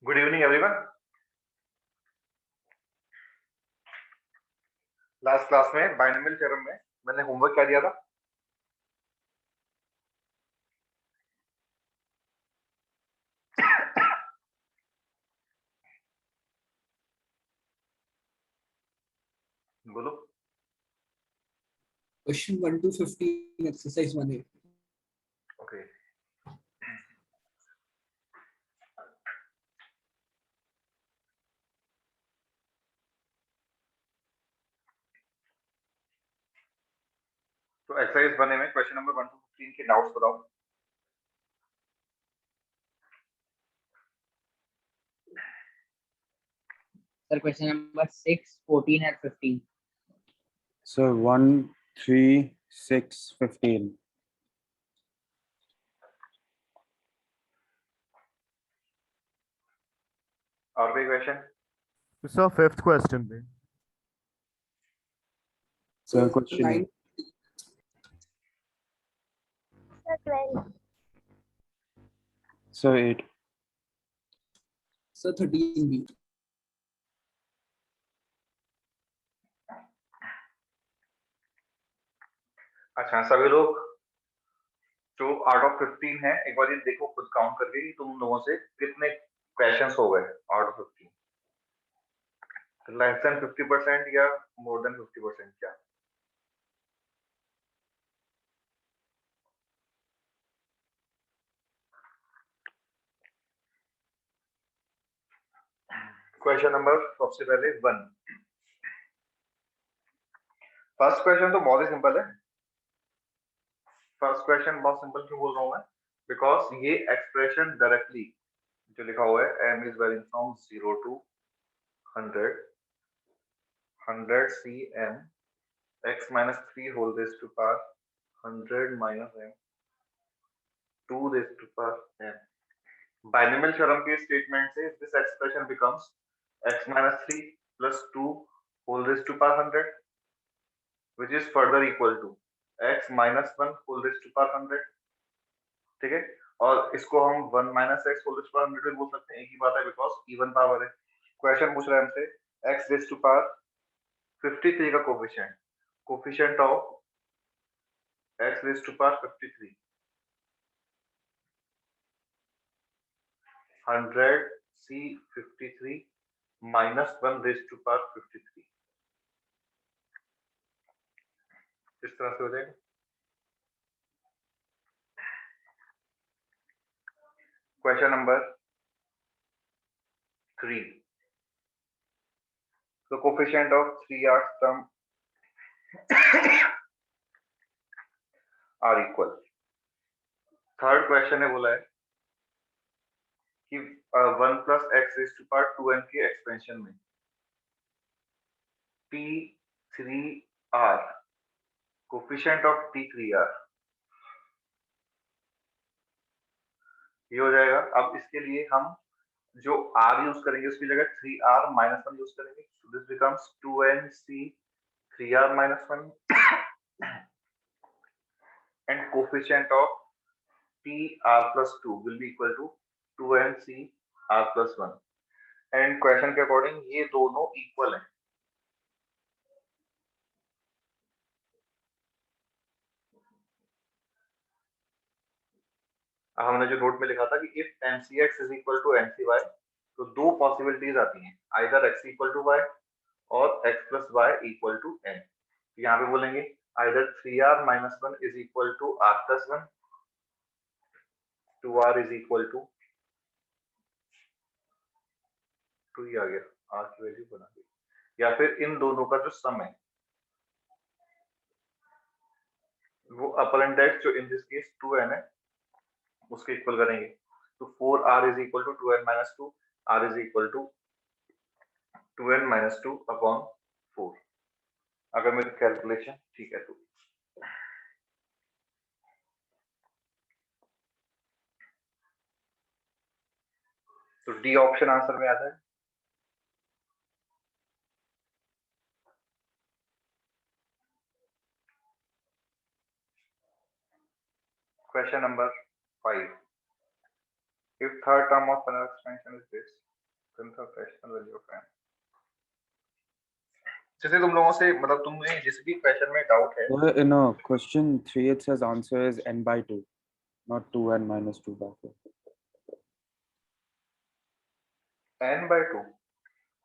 Good evening everyone. Last class में binomial theorem में मैंने होमवर्क क्या दिया था? बोलो। Question 1 to 15, exercise 1A. Okay, तो एक्सरसाइज बने में क्वेश्चन नंबर 1 to 15 के डाउट्स बताओ। Sir, question number 6, 14 and 15. So 1, 3, 6, 15. और कोई क्वेश्चन? सर फिफ्थ क्वेश्चन पे So question 9, Sir, 12. So 8. so 13B. अच्छा, सभी लोग जो आउट ऑफ 15 है, एक बार ये देखो खुद काउंट करके कि तुम लोगों से कितने क्वेश्चंस हो गए आउट ऑफ 15। लेस देन 50% या मोर देन 50%? क्या क्वेश्चन नंबर सबसे पहले 1। फर्स्ट क्वेश्चन तो बहुत ही सिंपल है। फर्स्ट क्वेश्चन बहुत सिंपल क्यों बोल रहा हूं मैं? बिकॉज ये एक्सप्रेशन डायरेक्टली जो लिखा हुआ है m is varying from 0 to 100 100 cm x minus 3 whole raised to power 100 minus m 2 raised to power m। Binomial theorem के स्टेटमेंट से this expression becomes x minus 3 plus 2 whole raised to power 100 which is further equal to x minus 1 whole raised to power 100। ठीक है, और इसको हम 1 minus x whole raised to power 100 भी बोल सकते हैं, एक ही बात है बिकॉज इवन पावर है। क्वेश्चन पूछ रहा है हमसे x raised to power 53 का coefficient, coefficient of x raised to power 53 100 c 53 minus 1 raised to power 53 इस तरह से हो जाएगा। Question number 3, the coefficient of 3r term are equal। Third question है बोला है कि 1 plus x raise to power 2n के एक्सपेंशन में t3r कोफिशिएंट ऑफ t3r ये हो जाएगा। अब इसके लिए हम जो r यूज करेंगे उसकी जगह 3r माइनस 1 यूज करेंगे, so this becomes 2nc 3r minus 1 and coefficient of tr plus 2 will be equal to 2nc r plus 1 and question के अकॉर्डिंग ये दोनों इक्वल हैं। हमने जो नोट में लिखा था कि if mcx is equal to mcy तो दो पॉसिबिलिटीज आती हैं, either x equal to y और x plus y equal to n। यहाँ पे बोलेंगे either 3r minus 1 is equal to r plus 1, 2r is equal to 2 ही आ गया, r की वैल्यू बना दी, या फिर इन दोनों का जो सम है वो अपर इंडेक्स जो इन दिस केस 2n है उसके इक्वल करेंगे। तो 4r is equal to 2n minus 2, r is equal to 2n minus 2 upon 4 अगर मेरी कैलकुलेशन ठीक है तो डी ऑप्शन आंसर में आता है। Question number 5, if third term of final expansion is this fractional value of n। जैसे तुम लोगों से मतलब तुम्हें जिस भी क्वेश्चन में डाउट है, No, question 3 it says answer is n by 2, not 2n minus 2 by 4. n by 2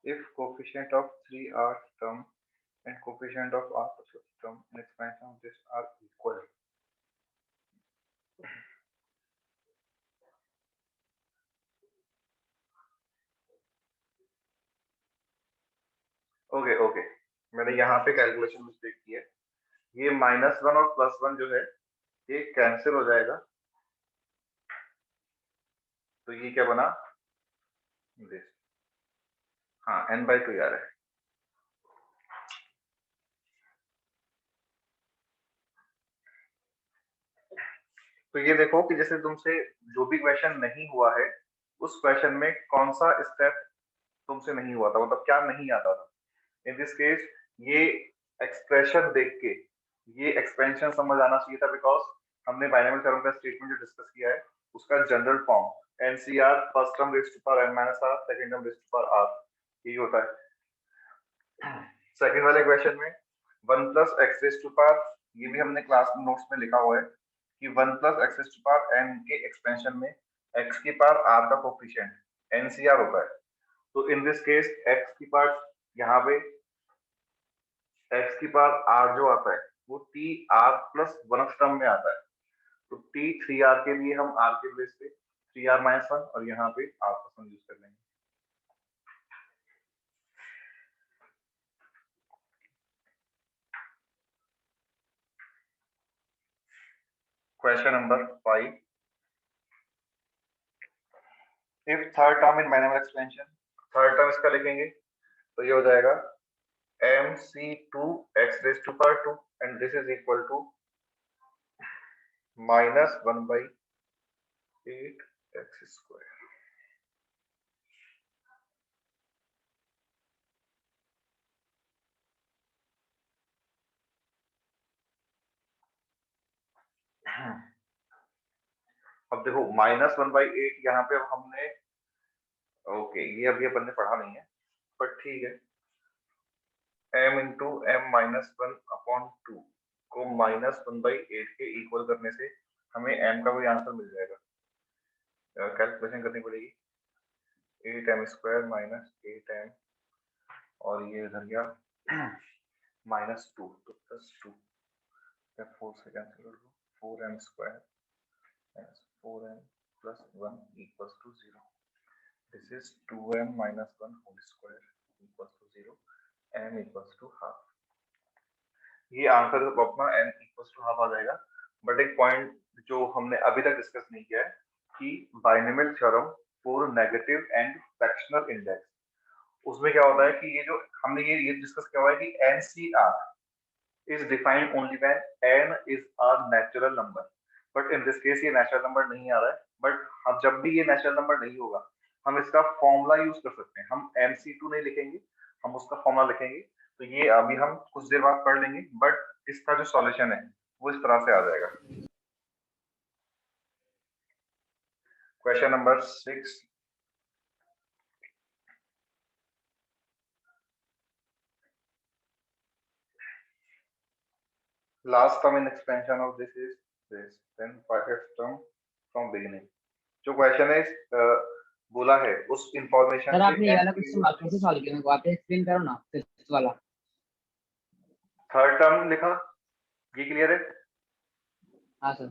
if coefficient of 3r term and coefficient of r plus term in expansion of this are equal. Okay okay, मैंने यहाँ पे calculation mistake की है। ये -1 और +1 जो है ये कैंसिल हो जाएगा, तो ये क्या बना दिस। हाँ n by 2 यार है। तो ये देखो कि जैसे तुमसे जो भी क्वेश्चन नहीं हुआ है उस क्वेश्चन में कौन सा स्टेप तुमसे नहीं हुआ था, मतलब क्या नहीं आता था। इन दिस केस ये एक्सप्रेशन देख के ये एक्सपेंशन समझ आना चाहिए था, बिकॉज हमने बाइनोमियल थ्योरम का स्टेटमेंट जो डिस्कस किया है उसका general form nCr first term raised to power n minus r, second term raised to power r, यही होता है। सेकंड वाले क्वेश्चन में 1 plus x raised to power, ये भी हमने क्लास नोट्स में लिखा हुआ है कि 1 plus x raised to power n के एक्सपेंशन में x की पावर r का कोफिशिएंट एनसीआर होता है। तो इन दिस केस x की पावर यहाँ पे x की पावर r जो आता है वो t r plus 1th term में आता है। तो t 3r के लिए हम r के प्लेस पे 3r माइनस 1 और यहाँ पे r प्लस 1 यूज कर लेंगे। Question number 5, if third term in binomial expansion, third term इसका लिखेंगे तो ये हो जाएगा mc2 x raised to power 2 and this is equal to minus 1 by 8 x square। अब देखो -1 by 8 यहाँ पे अब हमने ओके ये अभी अपन ने पढ़ा नहीं है बट ठीक है, m into m minus 1 upon 2 को -1 by 8 के इक्वल करने से हमें m का कोई आंसर मिल जाएगा। कैलकुलेशन करनी पड़ेगी, 8m स्क्वायर माइनस 8m और ये इधर गया -2 तो +2, 4 से कैंसिल कर दो, 4m स्क्वायर माइनस 4m प्लस 1 equals to 0। This is 2m minus 1 whole square equals to 0, m equals to half. ये आंसर अपना m इक्वल्स टू हाफ आ जाएगा। बट एक पॉइंट जो हमने अभी तक डिस्कस नहीं किया है कि binomial theorem for negative and fractional index, उसमें क्या होता है कि ये जो हमने ये डिस्कस किया हुआ है कि NCR is defined only when n is a natural number, but in this case ये natural number नहीं आ रहा है। बट हम जब भी ये natural number नहीं होगा हम इसका फॉर्मूला यूज कर सकते हैं। हम MC2 नहीं लिखेंगे, हम उसका फॉर्मूला लिखेंगे। तो ये अभी हम कुछ देर बाद पढ़ लेंगे, बट इसका जो सॉल्यूशन है वो इस तरह से आ जाएगा। Question number 6, last term in expansion of this is this, then fifth term from beginning। जो क्वेश्चन है बोला है उस इंफॉर्मेशन सर आपने ये वाला से क्वेश्चन कैसे सॉल्व किया, मेरे को आप एक्सप्लेन करो ना फिफ्थ वाला। थर्ड टर्म लिखा, ये क्लियर है। हाँ सर।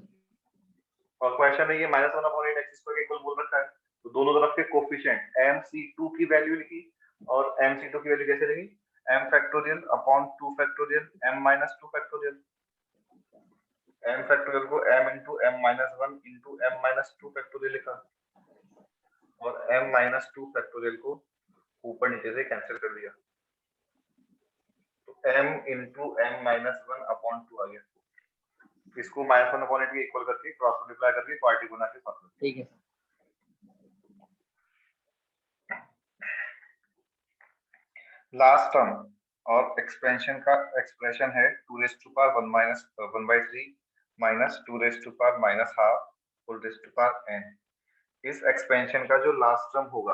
और क्वेश्चन है ये -1/8 x स्क्वायर के इक्वल बोल रखा है, तो दोनों तरफ के कोफिशिएंट mc2 की वैल्यू लिखी और mc2 की वैल्यू कैसे लिखी, m factorial upon 2 factorial m minus 2 factorial. m factorial को m into m minus 1 into m minus 2 factorial लिखा और m माइनस 2 फैक्टोरियल को ऊपर नीचे से कैंसिल कर दिया, तो m into m minus 1 upon 2 आ गया। इसको -1/8 के इक्वल करके क्रॉस मल्टीप्लाई करके क्वाड्रेटिक बना के सॉल्व कर। ठीक है। लास्ट टर्म और एक्सपेंशन का एक्सप्रेशन है 2 raise to power 1 minus 1/3 minus 2 raise to power minus half whole raise to power n। इस एक्सपेंशन का जो लास्ट टर्म होगा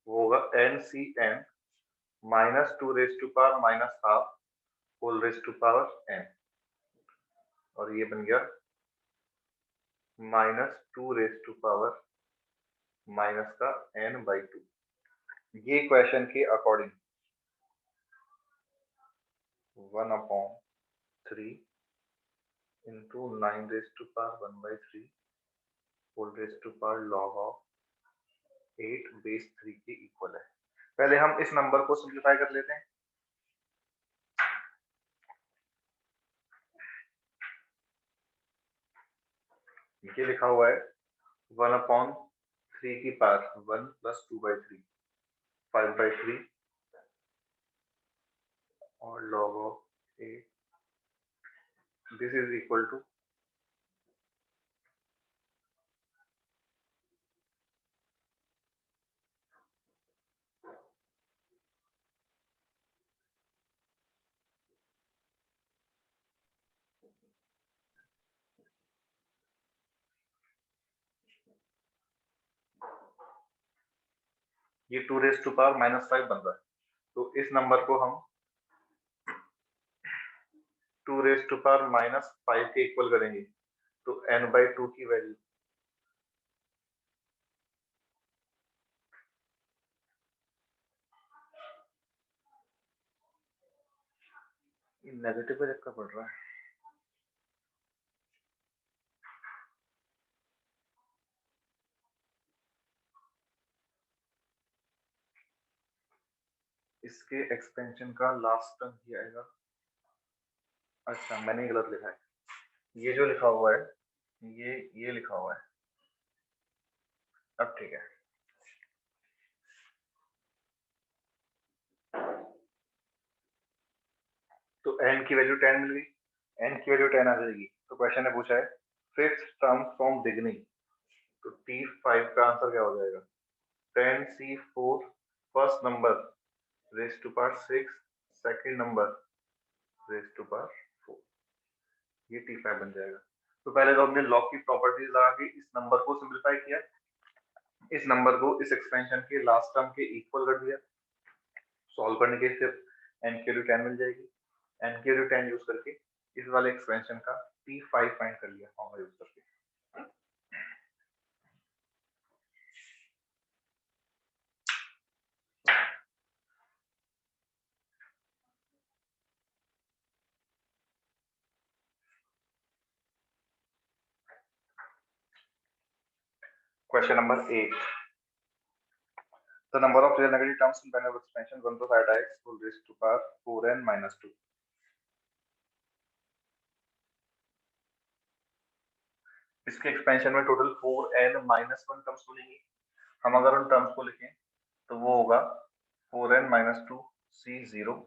वो होगा N C N minus two raise to power minus half whole raise to power N, और ये बन गया minus two raise to power minus का एन बाई टू। ये क्वेश्चन के according 1/3 into 9 raise to power 1/3 whole raise to power log of 8 base 3 के equal है। पहले हम इस नंबर को सिंप्लीफाई कर लेते हैं। ये लिखा हुआ है 1/3 की पावर 1 प्लस 2/3 5/3 और log of 8, this is equal to ये 2 रेज टू पावर -5 बन रहा है, तो इस नंबर को हम 2 रेज टू पावर -5 के इक्वल करेंगे, तो n/2 की वैल्यू नेगेटिव का चक्कर पड़ रहा है। इसके एक्सपेंशन का लास्ट टर्म ये आएगा। अच्छा, मैंने गलत लिखा है। ये जो लिखा हुआ है ये लिखा हुआ है। अब ठीक है, तो n की वैल्यू 10 मिल गई, n की वैल्यू 10 आ जाएगी। तो क्वेश्चन ने पूछा है फिफ्थ टर्म फ्रॉम बिगिनिंग, तो T5 का आंसर क्या हो जाएगा? 10C4 first number raise to power 6, second number raise to power 4, ये T5 बन जाएगा। तो पहले तो हमने लॉग की प्रॉपर्टीज लगा के इस नंबर को सिंप्लीफाई किया, इस नंबर को इस एक्सपेंशन के लास्ट टर्म के इक्वल कर दिया। सॉल्व करने के फिर n की वैल्यू 10 मिल जाएगी, n की वैल्यू 10 यूज करके इस वाले एक्सपेंशन का T5 फाइंड कर लिया फॉर्मूला यूज करके। Question number 8. The number of real negative terms in binary expansion 1 plus iota x whole raised to power 4n minus 2. इसके एक्सपेंशन में टोटल 4n minus 1 टर्म्स मिलेंगी। हम अगर उन टर्म्स को लिखें तो वो होगा 4n minus 2 c0,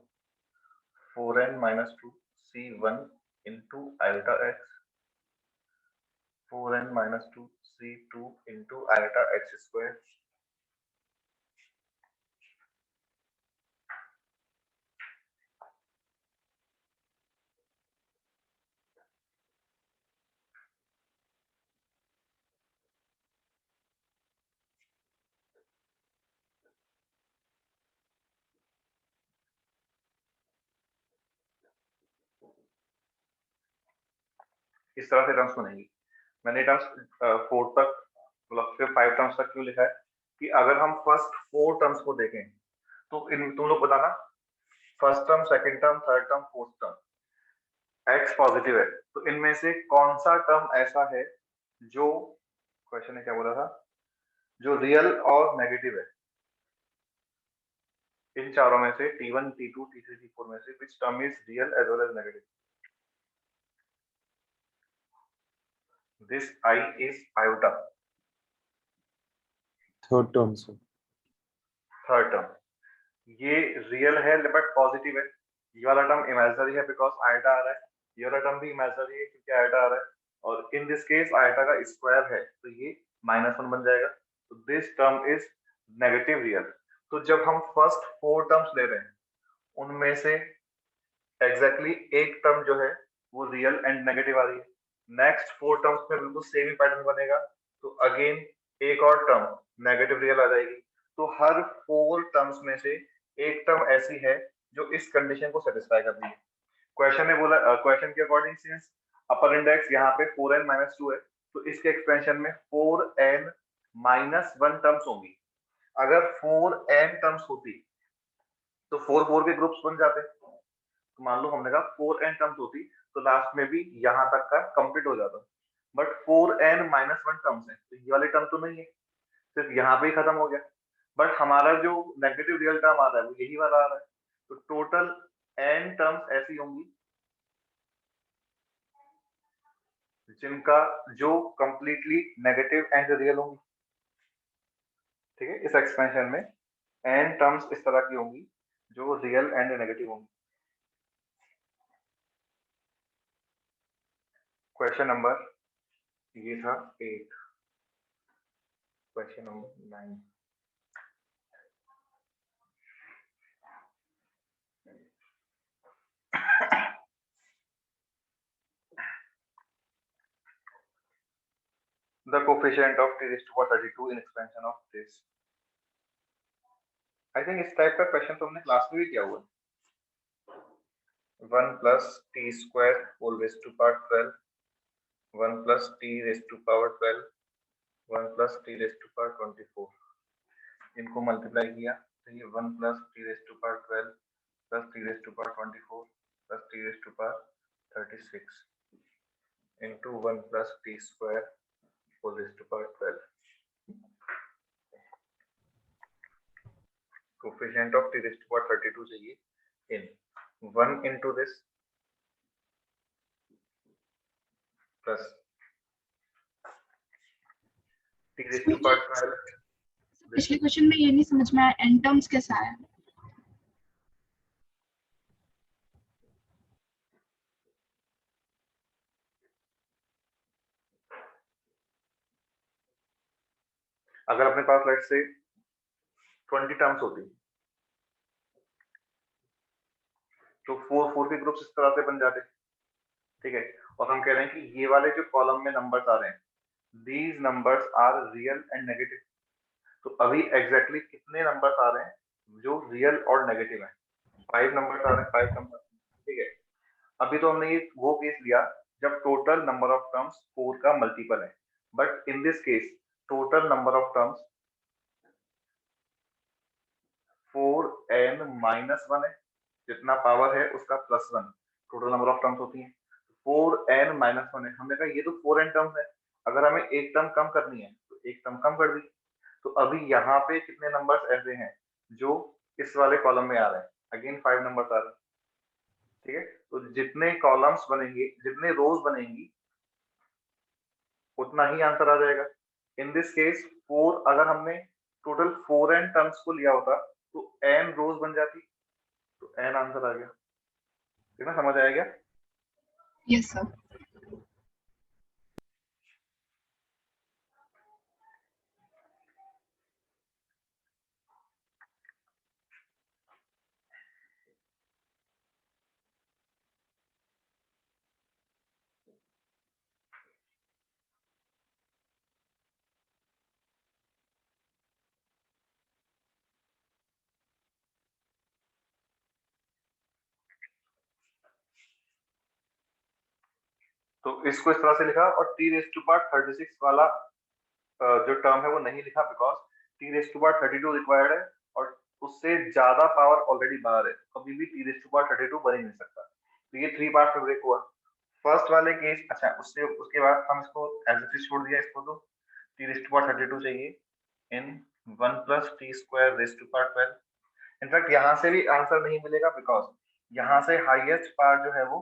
4n minus 2 c1 into iota x, 4n minus 2 c2 into iota x square, इस तरह से टर्म्स बनेंगी। मैंने टर्म्स 4 तक मतलब फिर 5 टर्म्स तक क्यों लिखा है कि अगर हम फर्स्ट 4 टर्म्स को देखें तो इन तुम लोग बताना first term, second term, third term, fourth term x positive है, तो इनमें से कौन सा टर्म ऐसा है जो, क्वेश्चन ने क्या बोला था, जो रियल और नेगेटिव है? इन चारों में से T1, T2, T3, T4 में से which term is real as well as negative? This I is iota, third term से थर्ड टर्म। ये रियल है बट पॉजिटिव है, ये वाला टर्म इमेजिनरी है बिकॉज आयटा आ रहा है, ये वाला टर्म भी इमेजिनरी है क्योंकि आयटा आ रहा है, और इन दिस केस आयटा का स्क्वायर है तो ये -1 बन जाएगा। तो this term is negative real. तो जब हम फर्स्ट 4 टर्म्स ले रहे हैं उनमें से एग्जैक्टली एक टर्म जो है वो रियल एंड नेगेटिव आ रही है, नेक्स्ट 4 टर्म्स में बिल्कुल सेम ही पैटर्न बनेगा, तो अगेन एक और टर्म नेगेटिव रियल आ जाएगी। तो हर 4 टर्म्स में से एक टर्म ऐसी है जो इस कंडीशन को सेटिस्फाई कर रही है। क्वेश्चन ने बोला, क्वेश्चन के अकॉर्डिंग सिंस अपर इंडेक्स यहाँ पे 4n-2 है, तो इसके एक्सपेंशन में 4n-1 टर्म्स होंगी। अगर 4n टर्म्स होती तो 4 के ग्रुप्स बन जाते। तो मान लो हमने कहा 4n टर्म्स होती तो लास्ट में भी यहाँ तक का कंप्लीट हो जाता, बट 4n-1 टर्म्स है तो ये वाली टर्म तो नहीं है, सिर्फ यहाँ पे ही खत्म हो गया। बट हमारा जो नेगेटिव रियल टर्म आ रहा है वो यही वाला आ रहा है, तो टोटल n टर्म्स ऐसी होंगी जिनका जो कंप्लीटली नेगेटिव एंड रियल होंगी। ठीक है, इस एक्सपेंशन में n टर्म्स इस तरह की होंगी जो रियल एंड नेगेटिव होंगी। क्वेश्चन नंबर ये था 8। Question number 9। The coefficient of t raised to power 32 in expansion of this. I think इस टाइप का क्वेश्चन तो हमने क्लास में भी किया हुआ है। 1 plus t square whole raised to power 12, 1 plus t raised to power 12, 1 plus t raised to power 24। इनको मल्टीप्लाई किया तो ये 1 plus t raised to power 12 plus t raised to power 24 plus t raised to power 36 into 1 plus t square whole raised to power 12। Coefficient of t raised to power 32 चाहिए in 1 into this plus t raised to power 12। पिछले question में ये नहीं समझ में आया N terms कैसा आया। अगर अपने पास लेट से 20 टर्म्स होती तो 4 के ग्रुप्स इस तरह से बन जाते। ठीक है, और हम कह रहे हैं कि ये वाले जो कॉलम में नंबर्स आ रहे हैं these numbers are real and negative. तो अभी एग्जैक्टली कितने नंबर्स आ रहे हैं जो रियल और नेगेटिव हैं? 5 नंबर्स आ रहे हैं, 5 नंबर। ठीक है, अभी तो हमने ये वो केस लिया जब टोटल नंबर ऑफ टर्म्स 4 का मल्टीपल है, but in this case total number of terms 4n-1 है, जितना पावर है उसका +1 टोटल नंबर ऑफ टर्म्स होती है। 4n-1 है, हमने कहा ये तो 4n टर्म्स है, अगर हमें एक टर्म कम करनी है तो एक टर्म कम कर दी। तो अभी यहाँ पे कितने नंबर्स ऐसे हैं जो इस वाले कॉलम में आ रहे हैं? अगेन 5 नंबर्स आ रहे हैं। ठीक है, तो जितने कॉलम्स बनेंगे, जितने रोज बनेंगी, उतना ही आंसर आ जाएगा। इन दिस केस 4, अगर हमने टोटल 4n टर्म्स को लिया होता तो n रोज बन जाती, तो n आंसर आ गया। ठीक है, समझ आया क्या? Yes sir. तो इसको इस तरह से लिखा, और t रेज़ टू पावर 36 वाला जो टर्म है वो नहीं लिखा because t raise to power 32 required है और उससे ज्यादा पावर ऑलरेडी बाहर है, कभी भी t रेज़ टू पावर 32 बन ही नहीं सकता। तो ये 3 पार्ट में ब्रेक हुआ। फर्स्ट वाले केस, अच्छा उससे उसके बाद हम इसको एज इट इज छोड़ दिया, इसको तो t रेज़ टू पावर 32 चाहिए in 1 plus t square raise to power 12। In fact यहाँ से भी आंसर नहीं मिलेगा बिकॉज यहाँ से हाईएस्ट पार्ट जो है वो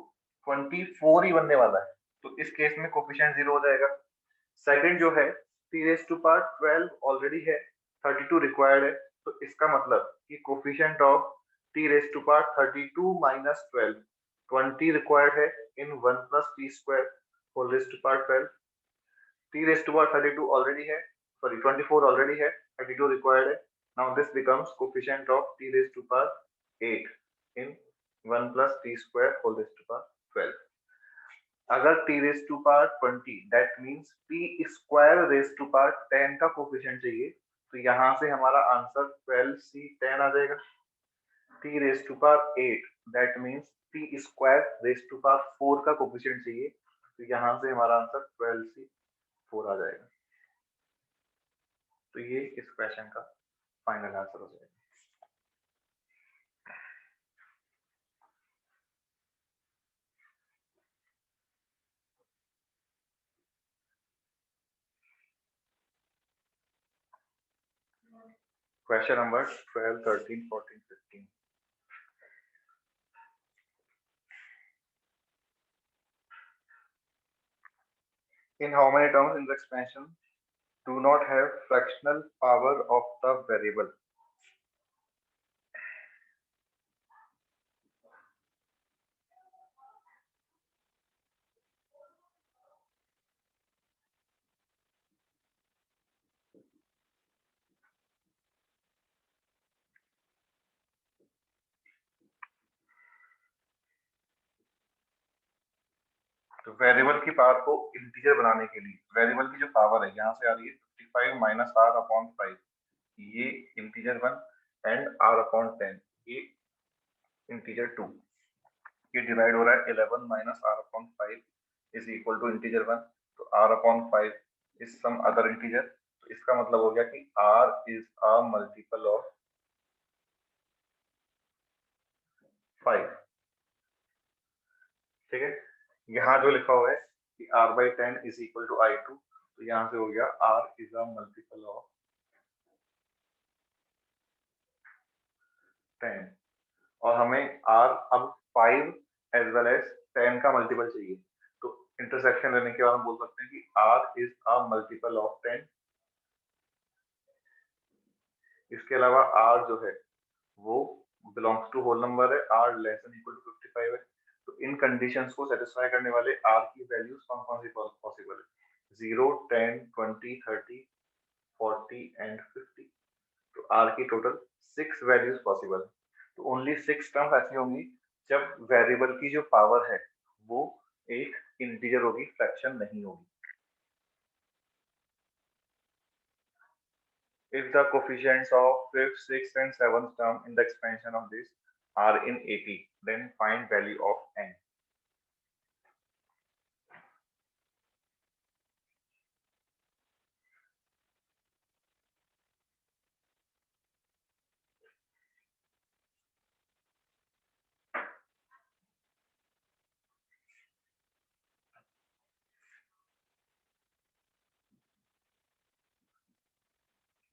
24 ही बनने वाला है, तो इस केस में कोफिशिएंट 0 हो जाएगा। सेकंड जो है t raise to power 12 already है, 32 रिक्वायर्ड है, तो इसका मतलब कि coefficient of t raise to power 32 minus 12 20 required है in 1 plus t square whole raised to power 12। t raised to power 32 already है, सॉरी 24 ऑलरेडी है, 32 रिक्वायर्ड है। Now this becomes coefficient of t raised to power 8 in 1 plus t square whole raised to power 12। अगर t raised to power 20 that means t square raised to power 10 का coefficient चाहिए, तो यहाँ से हमारा answer 12C10 आ जाएगा। t raised to power 8 that means t square raised to power 4 का coefficient चाहिए, तो यहाँ से हमारा आंसर 12C4 आ जाएगा। तो ये इस क्वेश्चन का फाइनल आंसर हो जाएगा। Question number 12, 13, 14, 15. In how many terms in the expansion do not have fractional power of the variable? तो वेरिएबल की पावर को इंटीजर बनाने के लिए वेरिएबल की जो पावर है यहाँ से आ रही है 55 माइनस r अपॉन 5, ये इंटीजर 1 एंड r अपॉन 10, ये इंटीजर 2, ये डिवाइड हो रहा है 11 minus r upon 5 is equal to integer 1, तो r upon 5 is some other integer, तो इसका मतलब हो गया कि r is a multiple of 5। ठीक है, यहाँ जो लिखा हुआ है कि r/10 is equal to i2, तो यहाँ से हो गया r is a multiple of 10, और हमें r अब 5 एज वेल एज 10 का मल्टीपल चाहिए, तो इंटरसेक्शन लेने के बाद हम बोल सकते हैं कि r is a multiple of 10। इसके अलावा r जो है वो बिलोंग्स टू होल नंबर है, r less than equal to 55 है, तो इन कंडीशंस को सेटिस्फाई करने वाले r की वैल्यूज कौन कौन सी पॉसिबल है? 0, 10, 20, 30, 40 एंड 50। तो r की टोटल 6 वैल्यूज पॉसिबल है। तो ओनली 6 टर्म्स ऐसी होंगी जब वेरिएबल की जो पावर है वो एक इंटीजर होगी, फ्रैक्शन नहीं होगी। If the coefficients of 5th, 6th and 7th term in the expansion of this are in 80, then find value of n.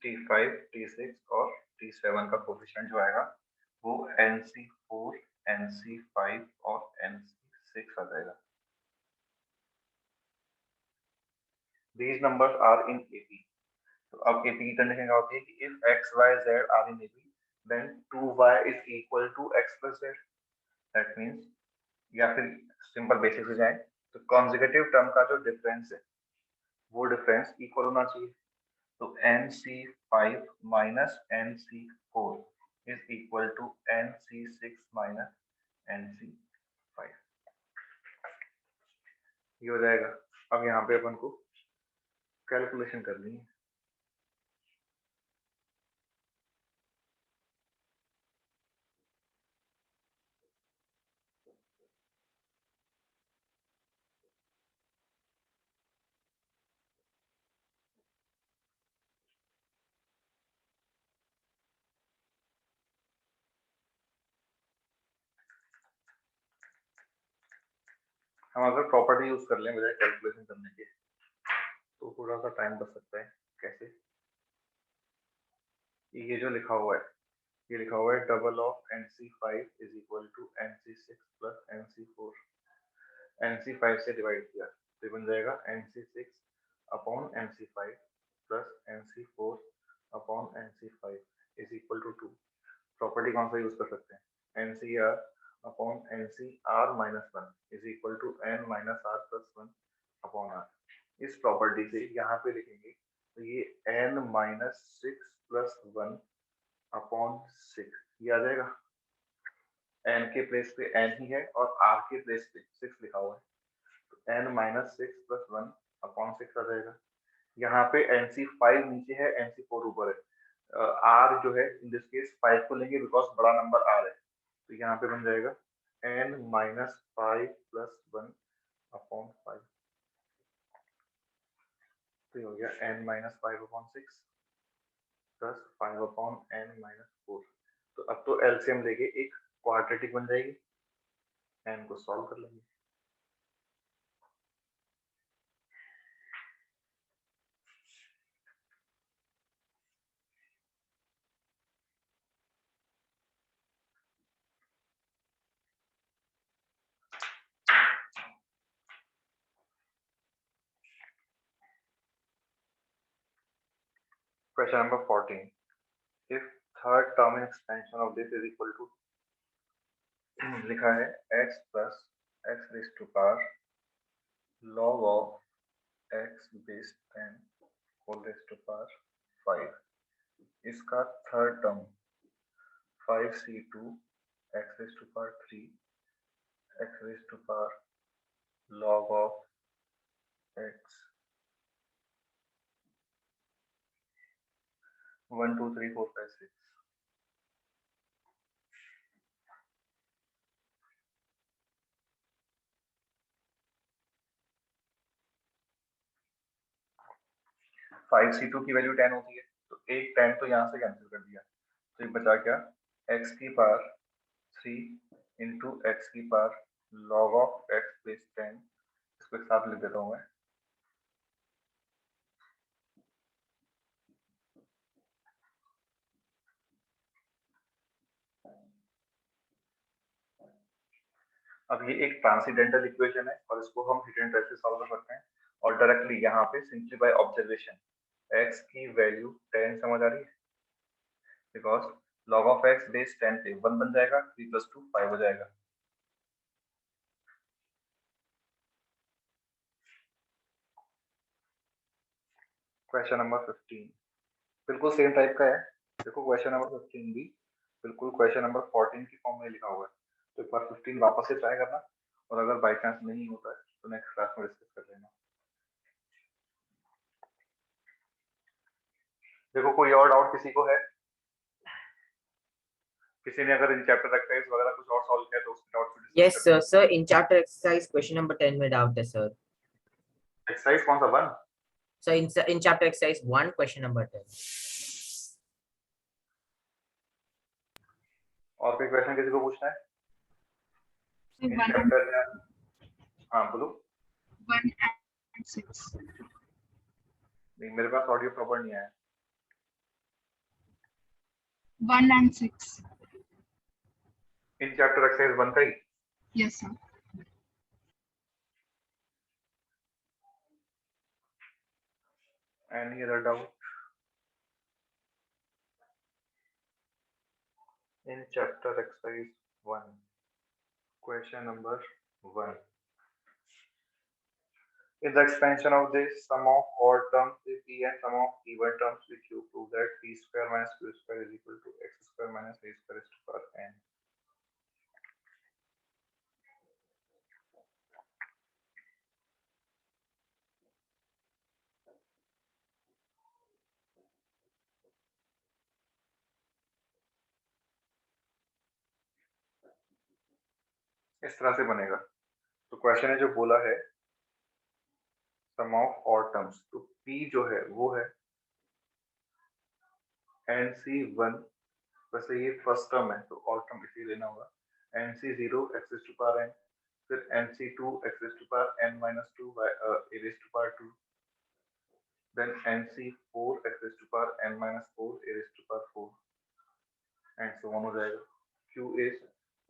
T5, T6 और T7 का कोफिशिएंट जो आएगा वो NC4, NC5 और NC6 आ जाएगा। These numbers are in AP. तो अब AP की कंडीशन क्या होती है कि if x, y, z are in AP, then 2y is equal to x plus z. That means, या फिर सिंपल बेसिक से जाए तो कॉन्जिक्यूटिव टर्म का जो डिफरेंस है वो डिफरेंस इक्वल होना चाहिए। तो NC5 minus NC4 is equal to NC6 minus NC5, ये हो जाएगा। अब यहाँ पे अपन को कैलकुलेशन करनी है। हम अगर प्रॉपर्टी यूज कर लें बजाय कैलकुलेशन करने के तो थोड़ा सा टाइम बच सकता है। कैसे? ये जो लिखा हुआ है, ये लिखा हुआ है double of NC5 is equal to NC6 plus NC4, NC5 से डिवाइड किया तो बन जाएगा NC6 upon NC5 plus NC4 upon NC5 is equal to 2। Property कौन सा यूज कर सकते हैं? NCR upon NCR minus 1 is equal to N minus R plus 1 upon R। इस प्रॉपर्टी से यहाँ पे लिखेंगे तो ये N माइनस 6 प्लस 1 अपॉन 6 ये आ जाएगा। N के प्लेस पे N ही है और R के प्लेस पे 6 लिखा हुआ है, तो N माइनस 6 प्लस 1 अपॉन 6 आ जाएगा। यहाँ पे NC5 नीचे है, NC4 ऊपर है। R जो है इन दिस केस 5 को लेंगे बिकॉज बड़ा नंबर R है, तो यहाँ पे बन जाएगा n माइनस 5 प्लस 1 अपॉन 5। तो ये हो गया n minus 5 upon 6 plus 5 upon n minus 4। तो अब तो एलसीएम लेके एक क्वाड्रेटिक बन जाएगी, n को सॉल्व कर लेंगे। Question number 14. If third term in expansion of this is equal to लिखा है x plus x raised to power log of x base 10 whole raised to power 5, इसका third term 5c2 x raised to power 3 x raised to power log of x 1 2 3 4 5 6। Five C to की value 10 होती है, तो एक 10 तो यहाँ से cancel कर दिया, तो ये बचा क्या x की पावर 3 इंटू एक्स की power log of x base 10। इसको एक साथ लिख देता हूँ मैं। अब ये एक ट्रांसीडेंटल इक्वेशन है और इसको हम हिडन ट्रेस से सॉल्व कर सकते हैं, और डायरेक्टली यहाँ पे सिंपली बाय ऑब्जर्वेशन x की वैल्यू 10 समझ आ रही है, because log of x base 10 पे 1 बन जाएगा, 3 + 2 5 हो जाएगा। क्वेश्चन नंबर 15 बिल्कुल सेम टाइप का है। देखो क्वेश्चन नंबर 15 भी बिल्कुल क्वेश्चन नंबर 14 की फॉर्म में लिखा हुआ है, तो एक बार 15 वापस से ट्राई करना, और अगर बाई चांस नहीं होता है तो नेक्स्ट क्लास में डिस्कस कर लेना। देखो कोई और डाउट किसी को है? किसी ने अगर इन चैप्टर एक्सरसाइज वगैरह कुछ और सॉल्व किया तो उसके डाउट को Yes, sir. Sir, in chapter exercise question number 10 में doubt है sir. एक्सरसाइज कौन सा 1? So in chapter exercise 1 question number 10. और कोई क्वेश्चन किसी को पूछना है? So इन 1 चैप्टर में हाँ बोलो। 1 and 6. नहीं, मेरे पास ऑडियो प्रॉपर नहीं आया। 1 and 6. इन चैप्टर एक्सरसाइज 1 का ही? Yes, sir. Any other doubt? In chapter exercise 1, question number 1. In the expansion of this, sum of odd terms with p and sum of even terms with q, prove that p square minus q square is equal to x square minus a square raised to power n. इस तरह से बनेगा। तो question है जो बोला है sum of odd terms, तो p जो है वो है nc1, वैसे ये फर्स्ट टर्म है तो ऑड टर्म इसी लेना होगा, nc0 x raised to power n, फिर nc2 x raised to power n minus 2 by a raised to power 2, then nc4 x raised to power n minus 4 a raised to power 4, and so on हो जाएगा। q is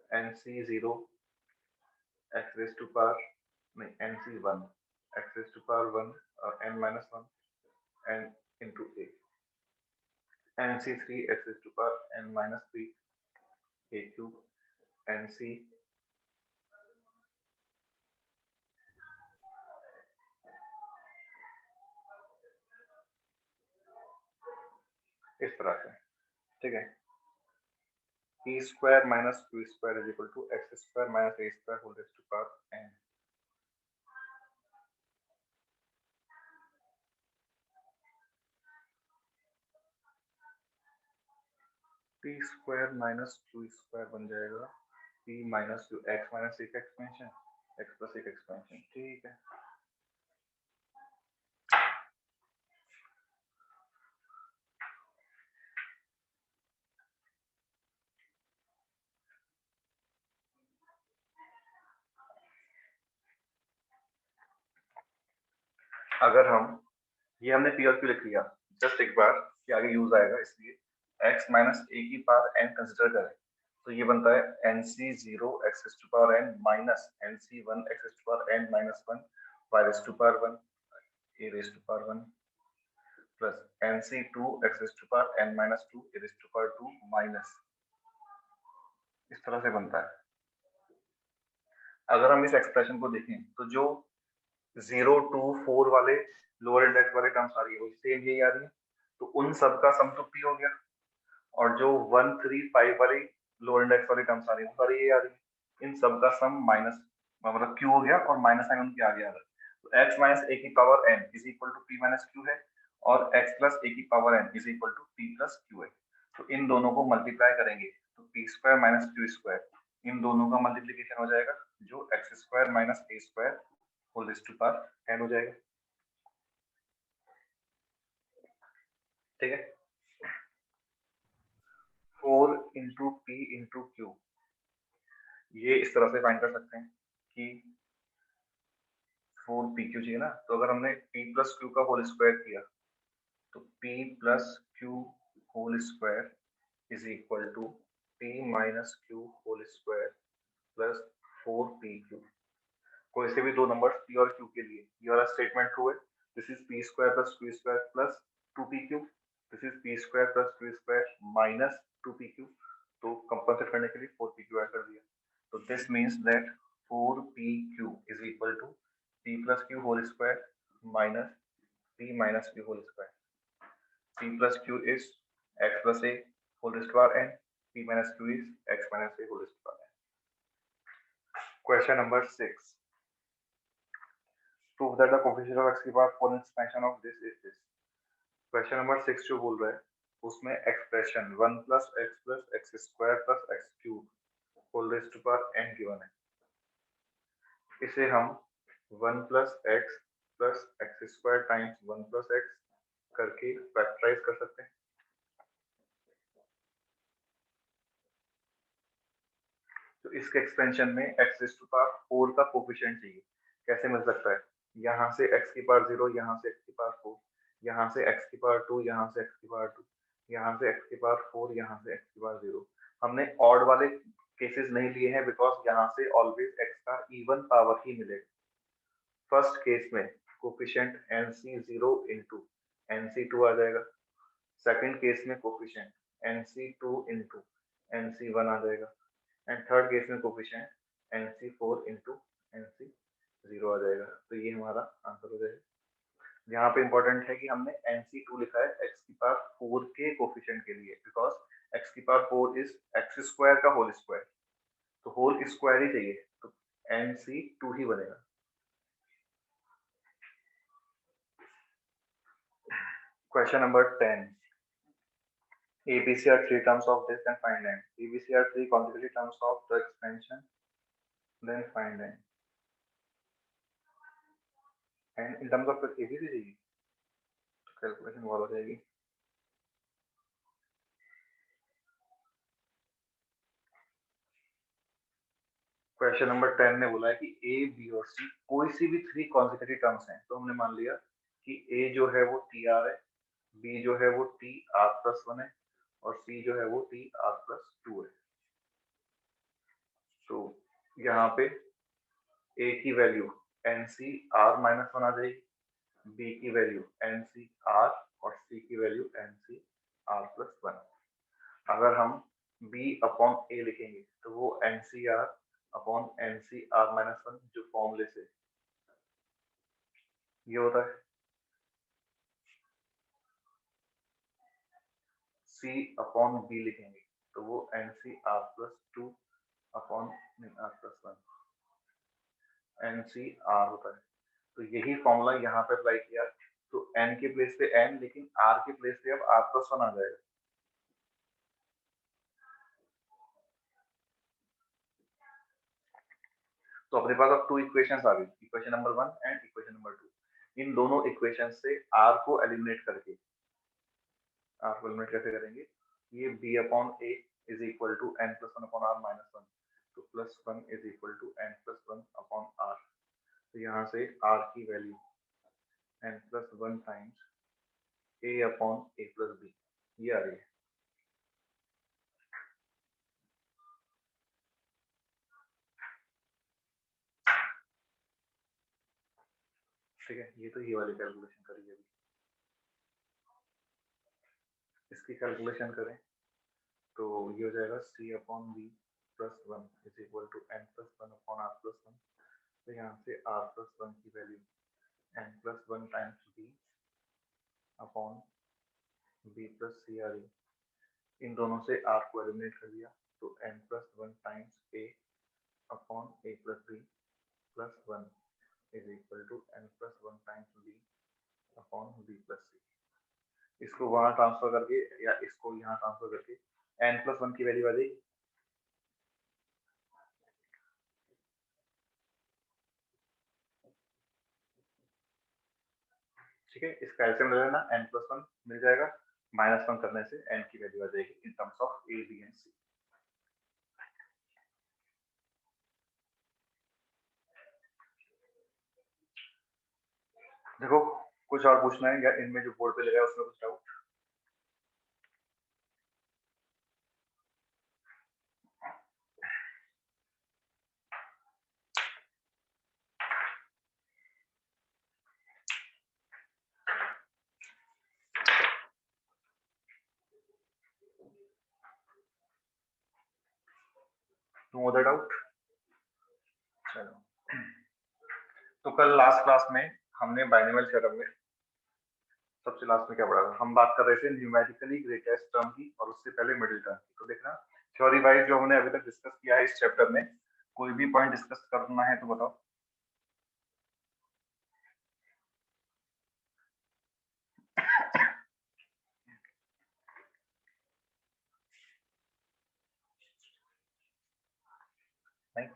nc0 x raised to power नहीं nc1 x raised to power 1 n minus 1 and into a, nc3 x raised to power n minus 3 a cube, nc इस तरह से, ठीक है। p square minus q square is equal to x square minus a square whole raised to power n। T square minus Q square बन जाएगा P minus Q, x minus एक expansion, x plus एक expansion. ठीक है, अगर हम ये हमने पी और क्यू लिख लिया, जस्ट एक बार कि आगे यूज आएगा इसलिए x माइनस ए की पावर n कंसिडर करें तो ये बनता है nc 0 x to power n minus nc 1 x to power n minus 1 y raise to power 1 a raise to power 1 plus nc 2 x to power n minus 2 a raise to power 2 minus, इस तरह से बनता है। अगर हम इस expression को देखें तो जो 0 2 4 वाले लोअर इंडेक्स वाले टर्म्स आ रही है वो सेम यही आ रही है, तो उन सब का सम तो p हो गया, और जो 1 3 5 वाली लोअर इंडेक्स वाली टर्म्स आ रही है वो सारी ये आ रही है, इन सब का सम माइनस मतलब q हो गया और माइनस साइन उनके आगे आ रहा है। तो x माइनस a की power n is equal to p minus q है और x प्लस a की power n is equal to p plus q है। तो इन दोनों को मल्टीप्लाई करेंगे तो p square minus q square, इन दोनों का मल्टीप्लिकेशन हो जाएगा जो x square minus a square whole raise to power n हो जाएगा। ठीक है, 4 इंटू पी इंटू क्यू, ये इस तरह से फाइंड कर सकते हैं कि 4 पी क्यू चाहिए ना, तो अगर हमने p प्लस क्यू का होल स्क्वायर किया तो p plus q whole square is equal to p minus q whole square plus 4 p q. कोई से भी दो नंबर्स p और q के लिए ये वाला स्टेटमेंट ट्रू है, this is p square plus Q square plus 2pq, this is p square plus Q square minus 2pq, तो कंपनसेट करने के लिए 4pq ऐड कर दिया। तो this means that 4pq is equal to p plus q whole square minus p minus q whole square. p plus q is x plus a whole raised to power n, p minus q is x minus a whole raised to power n. Question number 6. Prove that the coefficient of x की power 4 expansion of this is this. Question number 6 जो बोल रहा है उसमें expression 1 plus x square plus x cube whole raised to power n given है। इसे हम 1 plus x square times 1 plus x करके फैक्टराइज कर सकते हैं। तो इसके एक्सपेंशन में x रेज़ टू पावर 4 का कोफिशिएंट चाहिए, कैसे मिल सकता है? यहाँ से x की पावर 0, यहाँ से x की पावर 4, यहाँ से x की पावर 2, यहाँ से x की पावर 2, यहाँ से x की पावर 4, यहाँ से x की पावर 0। हमने ऑड वाले केसेस नहीं लिए हैं बिकॉज यहाँ से ऑलवेज x का इवन पावर ही मिलेगा। फर्स्ट केस में कोफिशिएंट nc0 इंटू nc2 आ जाएगा, सेकंड केस में कोफिशिएंट nc2 इंटू nc1 आ जाएगा, एंड थर्ड केस में कोफिशिएंट nc4 इंटू nc0 आ जाएगा। तो ये हमारा आंसर हो जाएगा। यहाँ पे इंपॉर्टेंट है कि हमने nc2 लिखा है x की पावर 4 के कोफिशिएंट के लिए, बिकॉज x की पावर 4 इज x स्क्वायर का होल स्क्वायर, तो होल स्क्वायर ही चाहिए, तो nc2 ही बनेगा। Question number 10. ABC are three terms of this, then find n. ABC are three consecutive terms of the expansion, then find n. And in terms of ABC चाहिए, calculation बहुत हो जाएगी। Question number 10 ने बोला है कि A, B और C कोई सी भी थ्री कॉन्सेक्यूटिव टर्म्स हैं, तो हमने मान लिया कि A जो है वो TR है, B जो है वो TR प्लस 1 है और C जो है वो TR प्लस 2 है। तो यहाँ पे A की वैल्यू NCR माइनस 1 आ जाएगी, B की वैल्यू NCR और C की वैल्यू NCR प्लस 1। अगर हम B अपॉन A लिखेंगे तो वो NCR अपॉन NCR माइनस 1 जो फॉर्मूले से ये होता है, C अपॉन B लिखेंगे तो वो NCR plus 2 upon R plus 1 NCR होता है। तो यही फॉर्मूला यहाँ पे अप्लाई किया तो n के प्लेस पे n, लेकिन r के प्लेस पे अब r प्लस 1 आ जाएगा। तो अपने पास अब 2 इक्वेशंस आ गई, equation number 1 and equation number 2। इन दोनों इक्वेशन से r को एलिमिनेट करके, r को एलिमिनेट कैसे करेंगे, ये b upon a is equal to n plus 1 upon r minus 1, तो plus 1 is equal to n plus 1 upon r। तो यहाँ से r की value n plus 1 times a upon a plus b ये आ रही है। ठीक है, ये तो ये वाली कैलकुलेशन करी है। इसकी कैलकुलेशन करें तो ये हो जाएगा c upon b plus 1 is equal to n plus 1 upon r plus 1। तो यहाँ से r प्लस 1 की value n plus 1 times b upon b plus c आ रही। इन दोनों से r को एलिमिनेट कर दिया तो n plus 1 times a upon a plus b plus 1 is equal to n plus 1 times b upon b plus c। इसको वहां ट्रांसफर करके या इसको यहाँ ट्रांसफर करके n प्लस 1 की वैल्यू आ जाएगी। ठीक है, इसका एलसीएम ले लेना, n प्लस 1 मिल जाएगा, माइनस 1 करने से n की वैल्यू आ जाएगी in terms of a b and c। देखो कुछ और पूछना है या इनमें जो बोर्ड पे लगा है उसमें कुछ डाउट? No other doubt? चलो, तो कल लास्ट क्लास में हमने बाइनोमियल थ्योरम में सबसे लास्ट में क्या पढ़ा था, हम बात कर रहे थे न्यूमेरिकली ग्रेटेस्ट टर्म की और उससे पहले मिडिल टर्म की। तो देखना थ्योरी वाइज जो हमने अभी तक डिस्कस किया है इस चैप्टर में, कोई भी पॉइंट डिस्कस करना है तो बताओ। नहीं?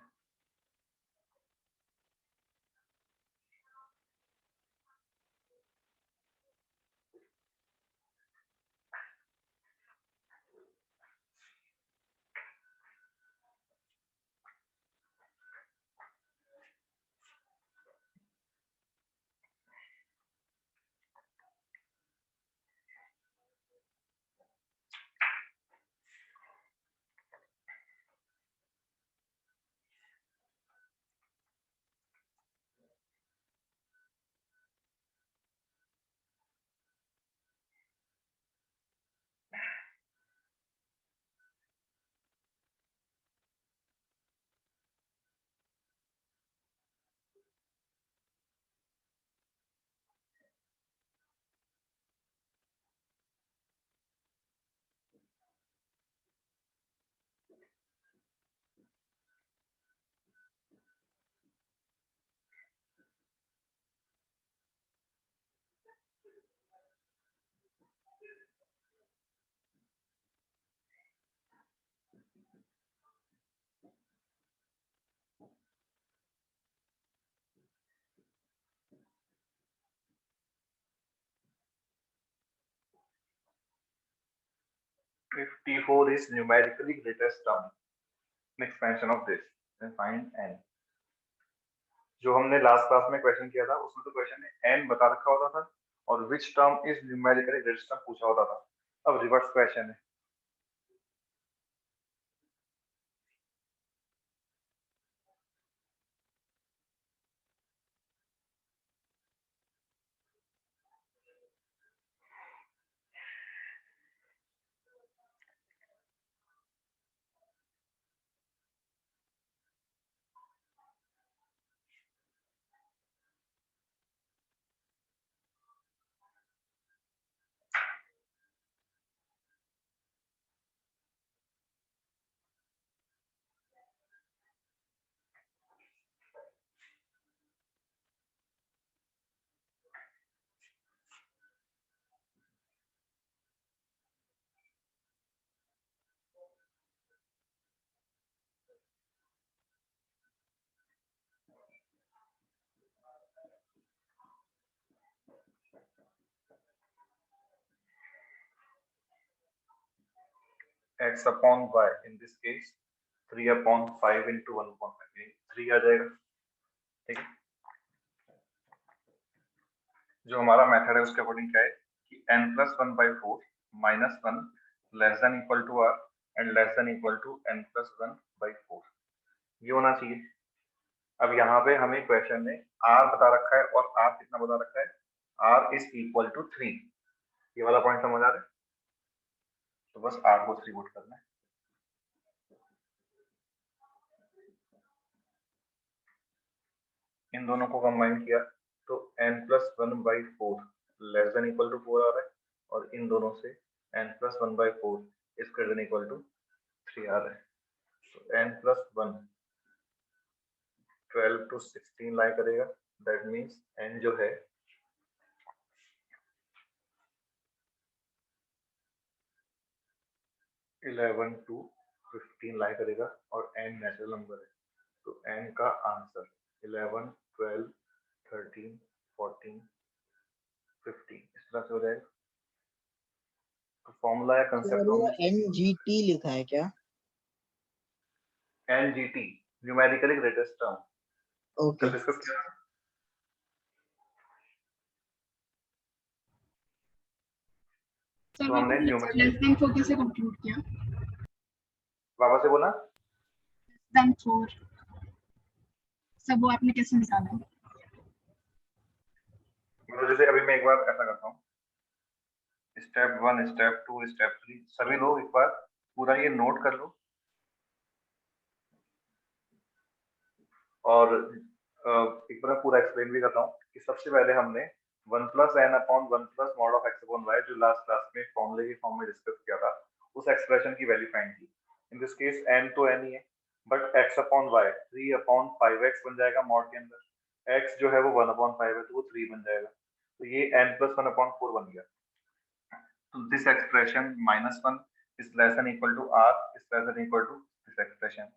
54 is numerically greatest term. An expansion of this. Then find n. जो हमने लास्ट क्लास में क्वेश्चन किया था उसमें तो क्वेश्चन में n बता रखा होता था और which term is numerically greatest term पूछा होता था। अब रिवर्स क्वेश्चन है, x upon y in this case 3 upon 5 into 1 upon 5 3 आ जाएगा। ठीक है, जो हमारा मेथड है उसके अकॉर्डिंग क्या है कि n plus 1 by 4 minus 1 less than equal to r and less than equal to n plus 1 by 4 ये होना चाहिए। अब यहाँ पे हमें क्वेश्चन में r बता रखा है और r कितना बता रखा है, r is equal to 3। ये वाला पॉइंट समझ आ रहा है, तो बस r को 3 पुट करना है। इन दोनों को कंबाइन किया तो n plus 1 by 4 less than equal to 4 आ रहा है और इन दोनों से n plus 1 by 4 is greater than equal to 3 आ रहा है। तो n plus 1 12 to 16 लाई करेगा, दैट मीन्स n जो है इलेवन टू 15 लाई करेगा और n नेचुरल नंबर है, तो n का आंसर 11 12 13 14 15 इस तरह से हो जाएगा। तो फॉर्मूला या कंसेप्ट वो NGT लिखा है क्या? NGT numerically greatest term okay कल डिस्कस किया था। सर तो वो हमने लेस देन 4 कैसे कंप्यूट किया? बाबा से बोला देन 4 सब वो आपने कैसे निकाला? मतलब जैसे अभी मैं एक बार ऐसा करता हूँ, स्टेप 1 स्टेप 2 स्टेप 3 सभी लोग एक बार पूरा ये नोट कर लो और एक बार पूरा एक्सप्लेन भी करता हूँ कि सबसे पहले हमने 1 plus n upon 1 plus mod of x upon y जो लास्ट क्लास में फॉर्मूले की फॉर्म में डिस्कस किया था उस एक्सप्रेशन की वैल्यू फाइंड की। इन दिस केस n तो n ही है but x upon y 3 upon 5x बन जाएगा मॉड के अंदर, x जो है वो 1 upon 5 है तो वो 3 बन जाएगा, तो ये n plus 1 upon 4 बन गया। तो this expression -1 is less than equal to r is less than equal to this expression।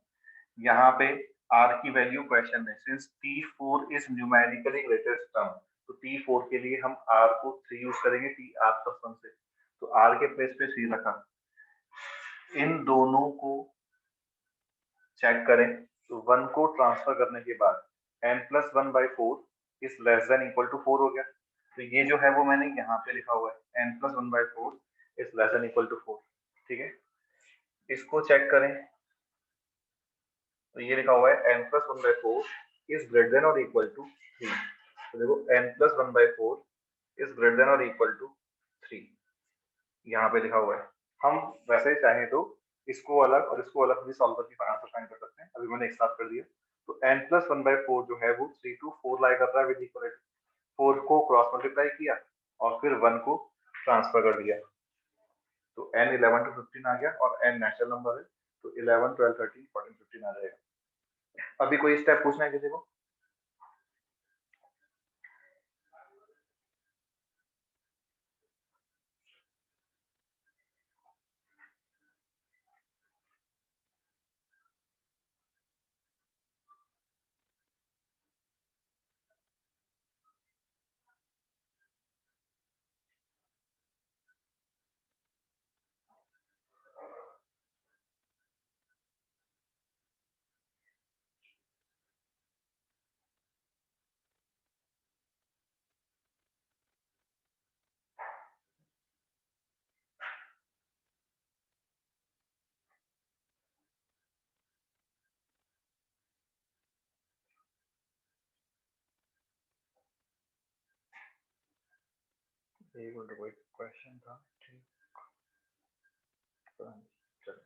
यहाँ पे r की वैल्यू क्वेश्चन में since t4 is numerically greatest term तो t4 के लिए हम r को 3 यूज करेंगे t r plus 1 से, तो r के प्लेस पे 3 रखा। इन दोनों को चेक करें तो 1 को ट्रांसफर करने के बाद n plus 1 by 4 is less than equal to 4 हो गया, तो ये जो है वो मैंने यहाँ पे लिखा हुआ है n plus 1 by 4 is less than equal to 4। ठीक है, इसको चेक करें तो ये लिखा हुआ है n plus 1 by 4 is greater than or equal to 3। तो देखो n plus 1 by 4 is greater than or equal to 3 यहाँ पे लिखा हुआ है। हम वैसे ही चाहें तो इसको अलग और इसको अलग भी सॉल्व करके आंसर फाइंड कर सकते हैं, अभी मैंने एक साथ कर दिया। तो n plus 1 by 4 जो है वो 3 to 4 लाई कर रहा है विद इक्वल 4 को क्रॉस मल्टीप्लाई किया और फिर 1 को ट्रांसफर कर दिया, तो n 11 to 15 आ गया और n नेचुरल नंबर है तो 11 12 13 14 15 आ जाएगा। अभी कोई स्टेप पूछना है किसी को? एक मिनट कोई क्वेश्चन था, ठीक चलो।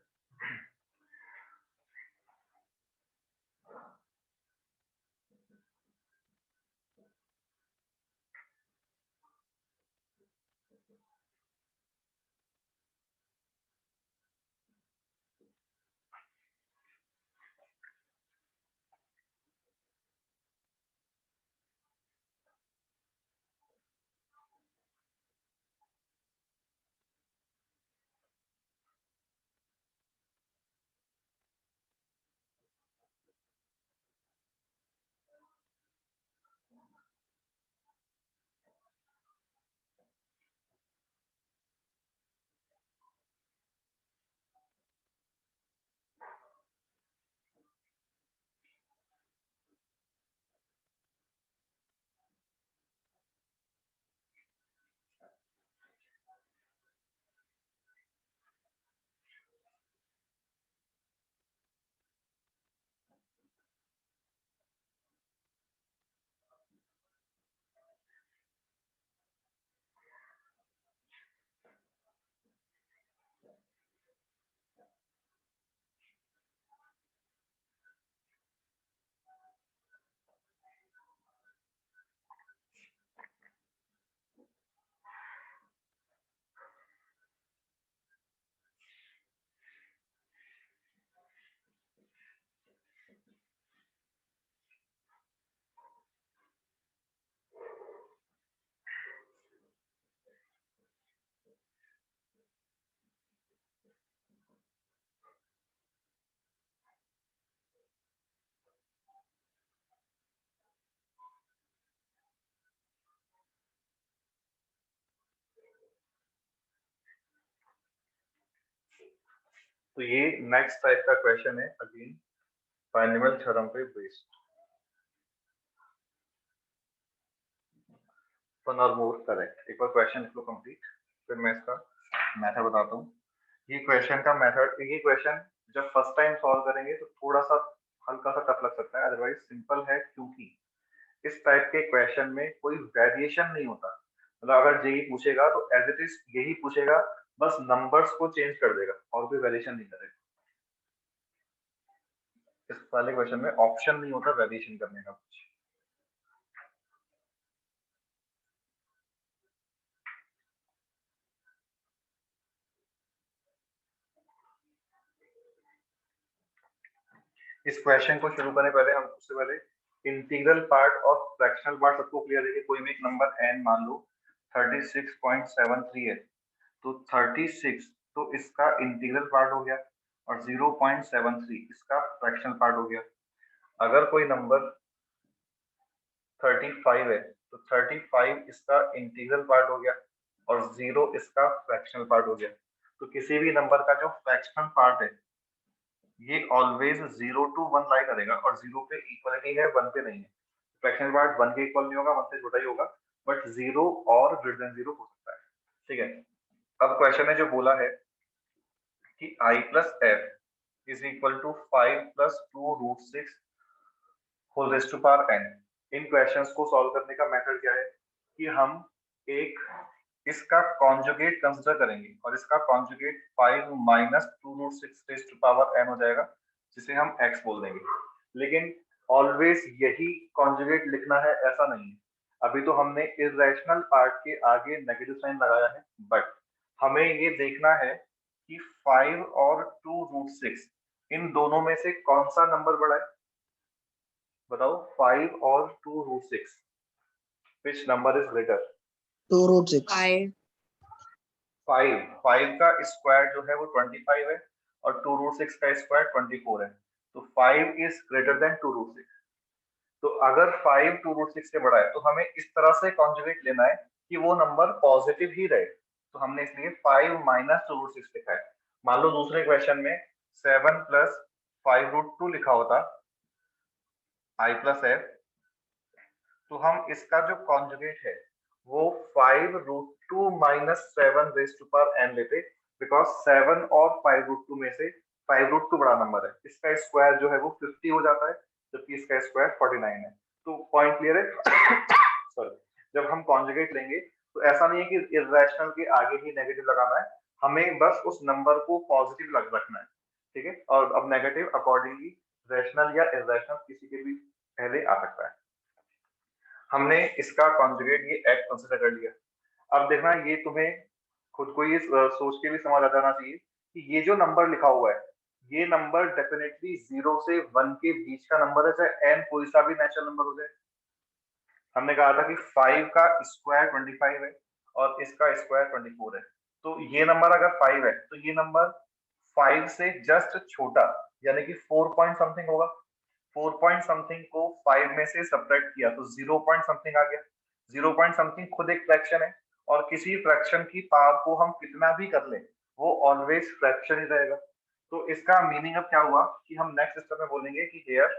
तो ये नेक्स्ट टाइप का क्वेश्चन है, अगेन बाइनोमियल थ्योरम पे बेस्ड। वन और मोर करेक्ट। एक बार क्वेश्चन लिख लो कंप्लीट, फिर मैं इसका मेथड बताता हूँ। ये क्वेश्चन का मेथड, ये क्वेश्चन जब फर्स्ट टाइम सॉल्व करेंगे तो थोड़ा सा हल्का सा टफ लग सकता है, अदरवाइज सिंपल है, क्योंकि इस टाइप के क्वेश्चन में कोई वेरिएशन नहीं होता। मतलब अगर जेई पूछेगा तो एज इट इज यही पूछेगा, बस नंबर्स को चेंज कर देगा और कोई वेरिएशन नहीं करेगा। इस वाले क्वेश्चन में ऑप्शन नहीं होता वेरिएशन करने का कुछ। इस क्वेश्चन को शुरू करने पहले हम सबसे पहले इंटीग्रल पार्ट और फ्रैक्शनल पार्ट सबको क्लियर देखिए। कोई भी एक नंबर n मान लो 36.73 है, तो 36 तो इसका इंटीग्रल पार्ट हो गया और 0.73 इसका फ्रैक्शनल पार्ट हो गया। अगर कोई नंबर 35 है तो 35 इसका इंटीग्रल पार्ट हो गया और 0 इसका फ्रैक्शनल पार्ट हो गया। तो किसी भी नंबर का जो फ्रैक्शनल पार्ट है ये ऑलवेज 0 to 1 लाई करेगा और 0 पे इक्वलिटी है, 1 पे नहीं है। फ्रैक्शनल पार्ट 1 के इक्वल नहीं होगा, 1 से छोटा ही होगा, बट 0 और ग्रेटर देन 0 हो सकता है। ठीक है, अब क्वेश्चन ने जो बोला है कि i plus f is equal to 5 plus 2 root 6 whole raised to power n। In questions को सॉल्व करने का मेथड क्या है कि हम एक इसका कॉन्जुगेट कंसीडर करेंगे और इसका conjugate 5 minus 2 root 6 raised to power n हो जाएगा, जिसे हम x बोल देंगे। लेकिन ऑलवेज यही कॉन्जुगेट लिखना है ऐसा नहीं है। अभी तो हमने इरेशनल पार्ट के आगे नेगेटिव साइन लगाया है, बट हमें ये देखना है कि 5 और 2 रूट 6 इन दोनों में से कौन सा नंबर बड़ा है। बताओ, 5 और 2 root 6 which number is greater? 2 root 6. 5 का स्क्वायर जो है वो 25 है और 2 रूट 6 का स्क्वायर 24 है, तो 5 इज ग्रेटर देन 2 रूट 6। तो अगर 5 2 रूट 6 से बड़ा है तो हमें इस तरह से कॉन्जुगेट लेना है कि वो नंबर पॉजिटिव ही रहे। तो हमने इसलिए 5 minus 2 रूट 6 लिखा है। मान लो दूसरे क्वेश्चन में 7 plus 5 root 2 लिखा होता i plus f, तो हम इसका जो कॉन्जुगेट है वो 5 root 2 minus 7 raised to power n लेते, बिकॉज 7 और 5 root 2 में से 5 root 2 बड़ा नंबर है, इसका स्क्वायर जो है वो 50 हो जाता है, जबकि इसका स्क्वायर 49 है। तो पॉइंट क्लियर है? सॉरी, जब हम कॉन्जुगेट लेंगे तो ऐसा नहीं है कि इरेशनल के आगे ही नेगेटिव लगाना है, हमें बस उस नंबर को पॉजिटिव रखना है। ठीक है, और अब नेगेटिव अकॉर्डिंगली रैशनल या इरेशनल किसी के भी पहले आ सकता है। हमने इसका कॉन्जुगेट ये x कंसीडर कर लिया। अब देखना, ये तुम्हें खुद को ये सोच के भी समझ आ जाना चाहिए कि ये जो नंबर लिखा हुआ है ये नंबर डेफिनेटली 0 से 1 के बीच का नंबर है, चाहे n कोई सा भी नेचुरल नंबर हो जाए। हमने कहा था कि 5 का स्क्वायर 25 है और इसका स्क्वायर 24 है, तो ये नंबर अगर 5 है तो ये नंबर 5 से जस्ट छोटा यानी कि 4 पॉइंट समथिंग होगा। 4 पॉइंट समथिंग को 5 में से सब्ट्रैक्ट किया तो 0 पॉइंट समथिंग आ गया। 0 पॉइंट समथिंग खुद एक फ्रैक्शन है और किसी फ्रैक्शन की पावर को हम कितना भी कर ले वो ऑलवेज फ्रैक्शन ही रहेगा। तो इसका मीनिंग अब क्या हुआ कि हम नेक्स्ट स्टेप में बोलेंगे कि हियर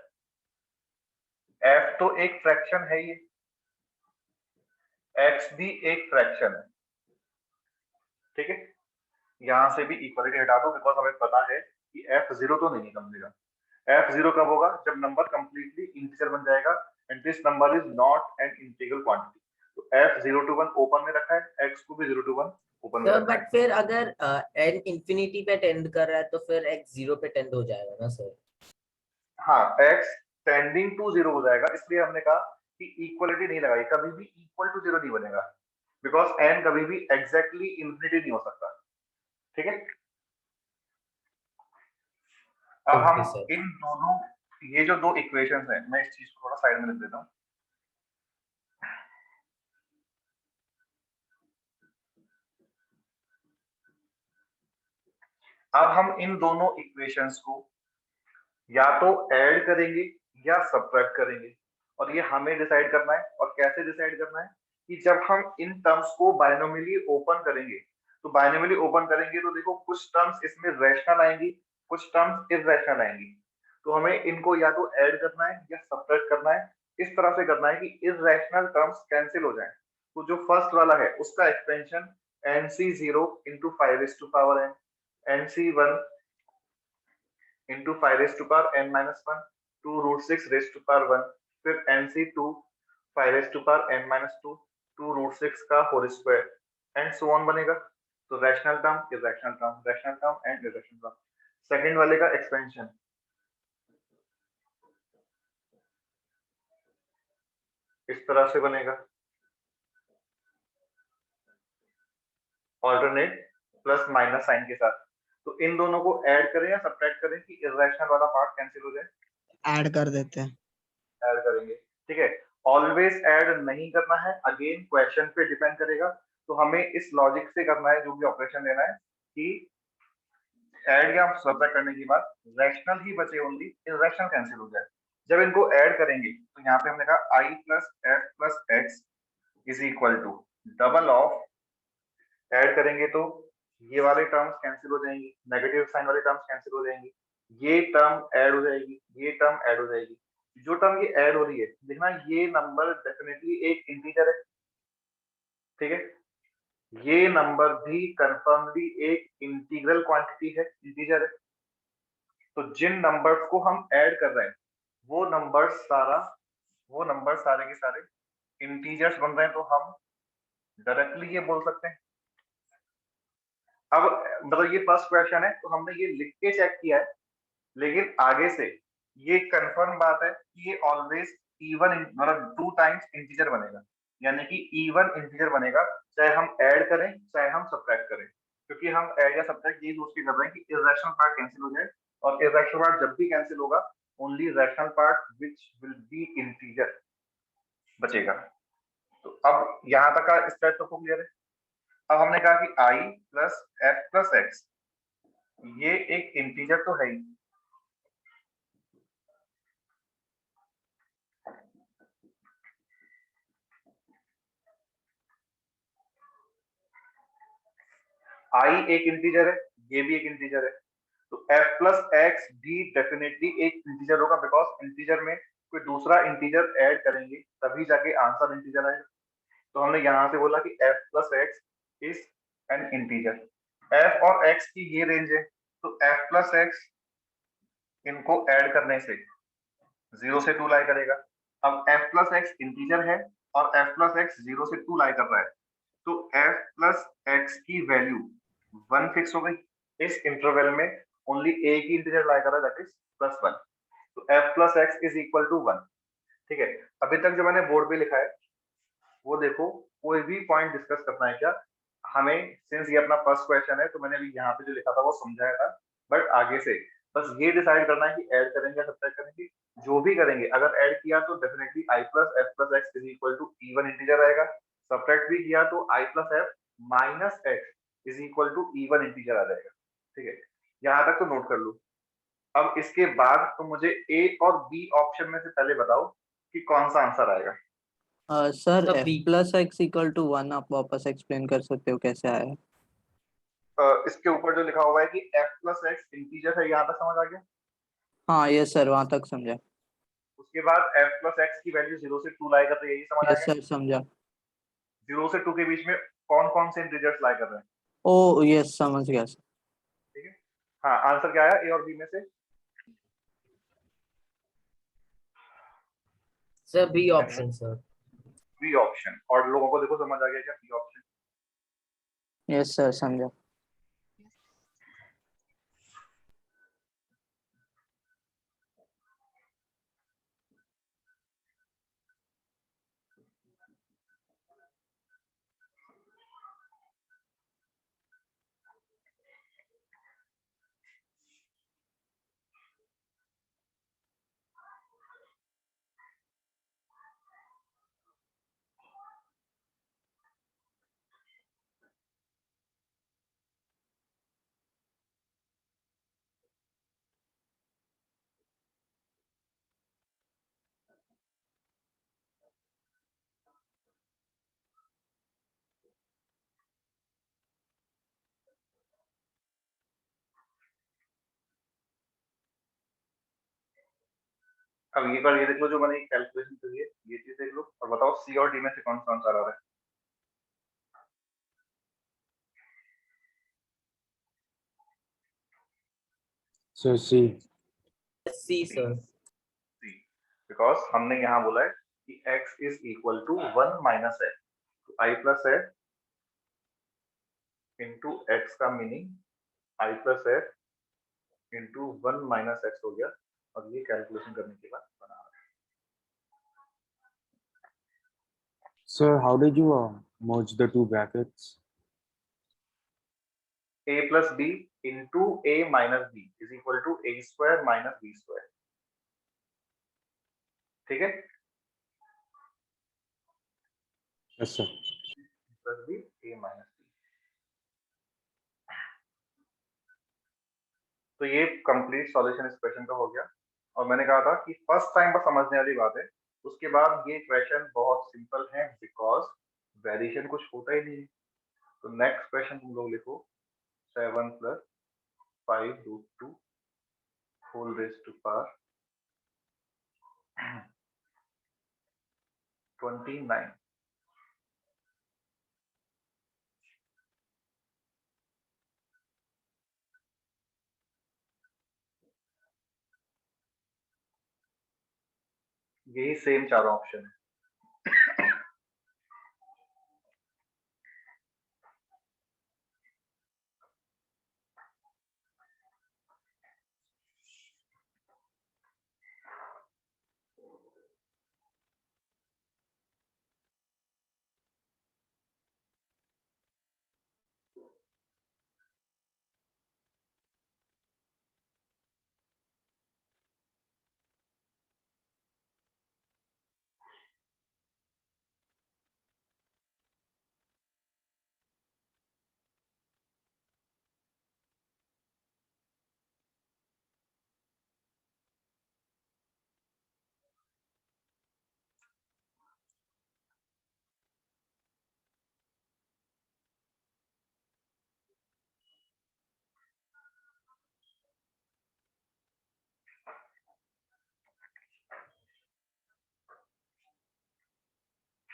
f तो एक फ्रैक्शन है, ये x भी एक फ्रैक्शन है। ठीक है, यहां से भी इक्वलिटी हटा दो, बिकॉज हमें पता है कि f 0 तो नहीं कम देगा। f 0 कब होगा? जब नंबर कंप्लीटली इंटीजर बन जाएगा and this number is not an integral quantity. तो f 0 to 1 ओपन में रखा है, x को भी 0 to 1 ओपन में सर रखा है। बट फिर अगर n इंफिनिटी पे टेंड कर रहा है तो फिर x 0 पे टेंड हो जाएगा ना सर? हाँ, x टेंडिंग टू 0 हो जाएगा, इसलिए हमने कहा कि इक्वलिटी नहीं लगाई, कभी भी इक्वल टू 0 नहीं बनेगा, बिकॉज n कभी भी एग्जैक्टली इंफिनिटी नहीं हो सकता। ठीक है, अब हम Okay, sir. इन दोनों, ये जो दो इक्वेशंस हैं, मैं इस चीज को थोड़ा साइड में लिख देता हूँ। अब हम इन दोनों इक्वेशंस को या तो ऐड करेंगे या सब्ट्रैक्ट करेंगे, और ये हमें डिसाइड करना है। और कैसे डिसाइड करना है कि जब हम इन टर्म्स को बायनोमियली ओपन करेंगे, तो बायनोमियली ओपन करेंगे तो देखो कुछ टर्म्स इसमें रैशनल आएंगी कुछ टर्म्स इरेशनल आएंगी, तो हमें इनको या तो ऐड करना है या सब्ट्रैक्ट करना है। इस तरह से करना है कि इरेशनल टर्म्स कैंसिल हो जाएं। तो जो फर्स्ट वाला है उसका expansion nc0 into 5 raised to power n, nc1 into 5 raised to power n minus 1, 2 root 6 raised to power 1, फिर nc2 5 raised to power n minus 2, 2 root 6 का whole square and so on बनेगा। तो rational term, irrational term, rational term and irrational term. Second वाले का expansion इस तरह से बनेगा, ऑल्टरनेट प्लस माइनस साइन के साथ। तो इन दोनों को ऐड करें या सब्ट्रैक्ट करें कि इरेशनल वाला पार्ट कैंसिल हो जाए? ऐड कर देते हैं। ऐड करेंगे, ठीक है। ऑलवेज ऐड नहीं करना है, अगेन क्वेश्चन पे डिपेंड करेगा। तो हमें इस लॉजिक से करना है, जो भी ऑपरेशन लेना है कि ऐड या सब्ट्रैक्ट करने के बाद रैशनल ही बचे, ओनली इरेशनल कैंसिल हो जाए। जब इनको ऐड करेंगे तो यहाँ पे हमने कहा i plus f plus x is equal to double of, add करेंगे तो ये वाले टर्म्स कैंसिल हो जाएंगी, नेगेटिव साइन वाले टर्म्स कैंसिल हो जाएंगी, ये टर्म ऐड हो जाएगी, ये टर्म ऐड हो जाएगी। जो टर्म ये ऐड हो रही है, देखना ये नंबर डेफिनेटली एक इंटीजर है, ठीक है। ये नंबर भी कंफर्मली एक इंटीग्रल क्वांटिटी है, इंटीजर है। तो जिन नंबर्स को हम ऐड कर रहे हैं वो नंबर सारे के सारे इंटीजर्स बन रहे हैं, तो हम डायरेक्टली ये बोल सकते हैं। अब मतलब ये फर्स्ट क्वेश्चन है तो हमने ये लिख के चेक किया है, लेकिन आगे से ये कंफर्म बात है कि ये ऑलवेज इवन मतलब 2 टाइम्स इंटीजर बनेगा, यानी कि इवन इंटीजर बनेगा, चाहे हम ऐड करें चाहे हम सब्ट्रैक्ट करें। क्योंकि हम ऐड या सब्ट्रैक्ट यही सोच के कर रहे हैं कि इरेशनल पार्ट कैंसिल हो जाए, और इरेशनल पार्ट जब भी कैंसिल होगा only rational part which will be integer बचेगा। तो अब यहाँ तक का स्टेप तो क्लियर है। अब हमने कहा कि i plus f plus x ये एक इंटीजर तो है ही, i एक इंटीजर है, ये भी एक इंटीजर है। तो f प्लस एक्स भी डेफिनेटली एक इंटीजर होगा, बिकॉज इंटीजर में कोई दूसरा इंटीजर ऐड करेंगे तभी जाके आंसर इंटीजर आएगा। तो हमने यहाँ से बोला कि f plus x is an integer. f और x की ये रेंज है, तो f प्लस एक्स इनको ऐड करने से 0 से 2 लाई करेगा। अब f प्लस एक्स इंटीजर है और f प्लस एक्स 0 से 2 लाई कर रहा है, तो f प्लस एक्स की वैल्यू 1 फिक्स हो गई। इस इंटरवल में ओनली एक ही इंटीजर लाई कर रहा है, दैट इज प्लस 1। तो f plus x is equal to 1, ठीक है। अभी तक जो मैंने बोर्ड पे लिखा है वो देखो, कोई भी पॉइंट डिस्कस करना है क्या हमें, सिंस ये अपना फर्स्ट क्वेश्चन है तो मैंने अभी यहाँ पे जो लिखा था वो समझाया था, बट आगे से बस ये डिसाइड करना है कि ऐड करेंगे या सब्ट्रैक्ट करेंगे। जो भी करेंगे, अगर ऐड किया तो definitely i plus f plus x is equal to even integer आएगा, सब्ट्रैक्ट भी किया तो i plus f minus x is equal to even integer आ जाएगा, ठीक है। यहाँ तक तो नोट कर लो। अब इसके बाद तो मुझे ए और बी ऑप्शन में से पहले बताओ कि कौन सा आंसर आएगा। सर तो f B plus x equal to 1 आप वापस एक्सप्लेन कर सकते हो कैसे आया? इसके ऊपर जो लिखा हुआ है कि f प्लस एक्स इंटीजर है, यहाँ तक समझ आ गया। हाँ यस सर, वहां तक समझा। उसके बाद f प्लस एक्स की वैल्यू 0 से 2 लाई कर रही है, यही समझ आ यस गया। सर समझा। 0 से 2 के बीच में कौन कौन से इंटीजर्स लाई कर रहे हैं, ओ यस समझ गया सर। ठीक है। हाँ, आंसर क्या आया ए और बी में से? Sir B option sir. B option. और लोगों को देखो समझ आ गया क्या बी ऑप्शन? यस सर समझा। अब ये बार ये देख लो जो मैंने कैलकुलेशन करी है, ये चीज देख लो और बताओ सी और डी में से कौन सा आंसर आ रहा है। So C. C sir. C, because हमने यहाँ बोला है कि x is equal to 1 minus है, तो i प्लस है इंटू एक्स का मीनिंग i प्लस है इंटू 1 माइनस एक्स हो गया, और ये कैलकुलेशन करने के बाद बना रहा So how did you merge the two brackets? है। a plus b into a minus b is equal to a square minus b square, ठीक है। Yes, sir. Plus b a minus b, तो ये कंप्लीट सॉल्यूशन इस question का हो गया। और मैंने कहा था कि फर्स्ट टाइम पर समझने वाली बात है, उसके बाद ये क्वेश्चन बहुत सिंपल है बिकॉज वेरिएशन कुछ होता ही नहीं है। तो नेक्स्ट क्वेश्चन तुम लोग लिखो 7 plus 5 root 2 whole raise to power 29। यही सेम चारों ऑप्शन है।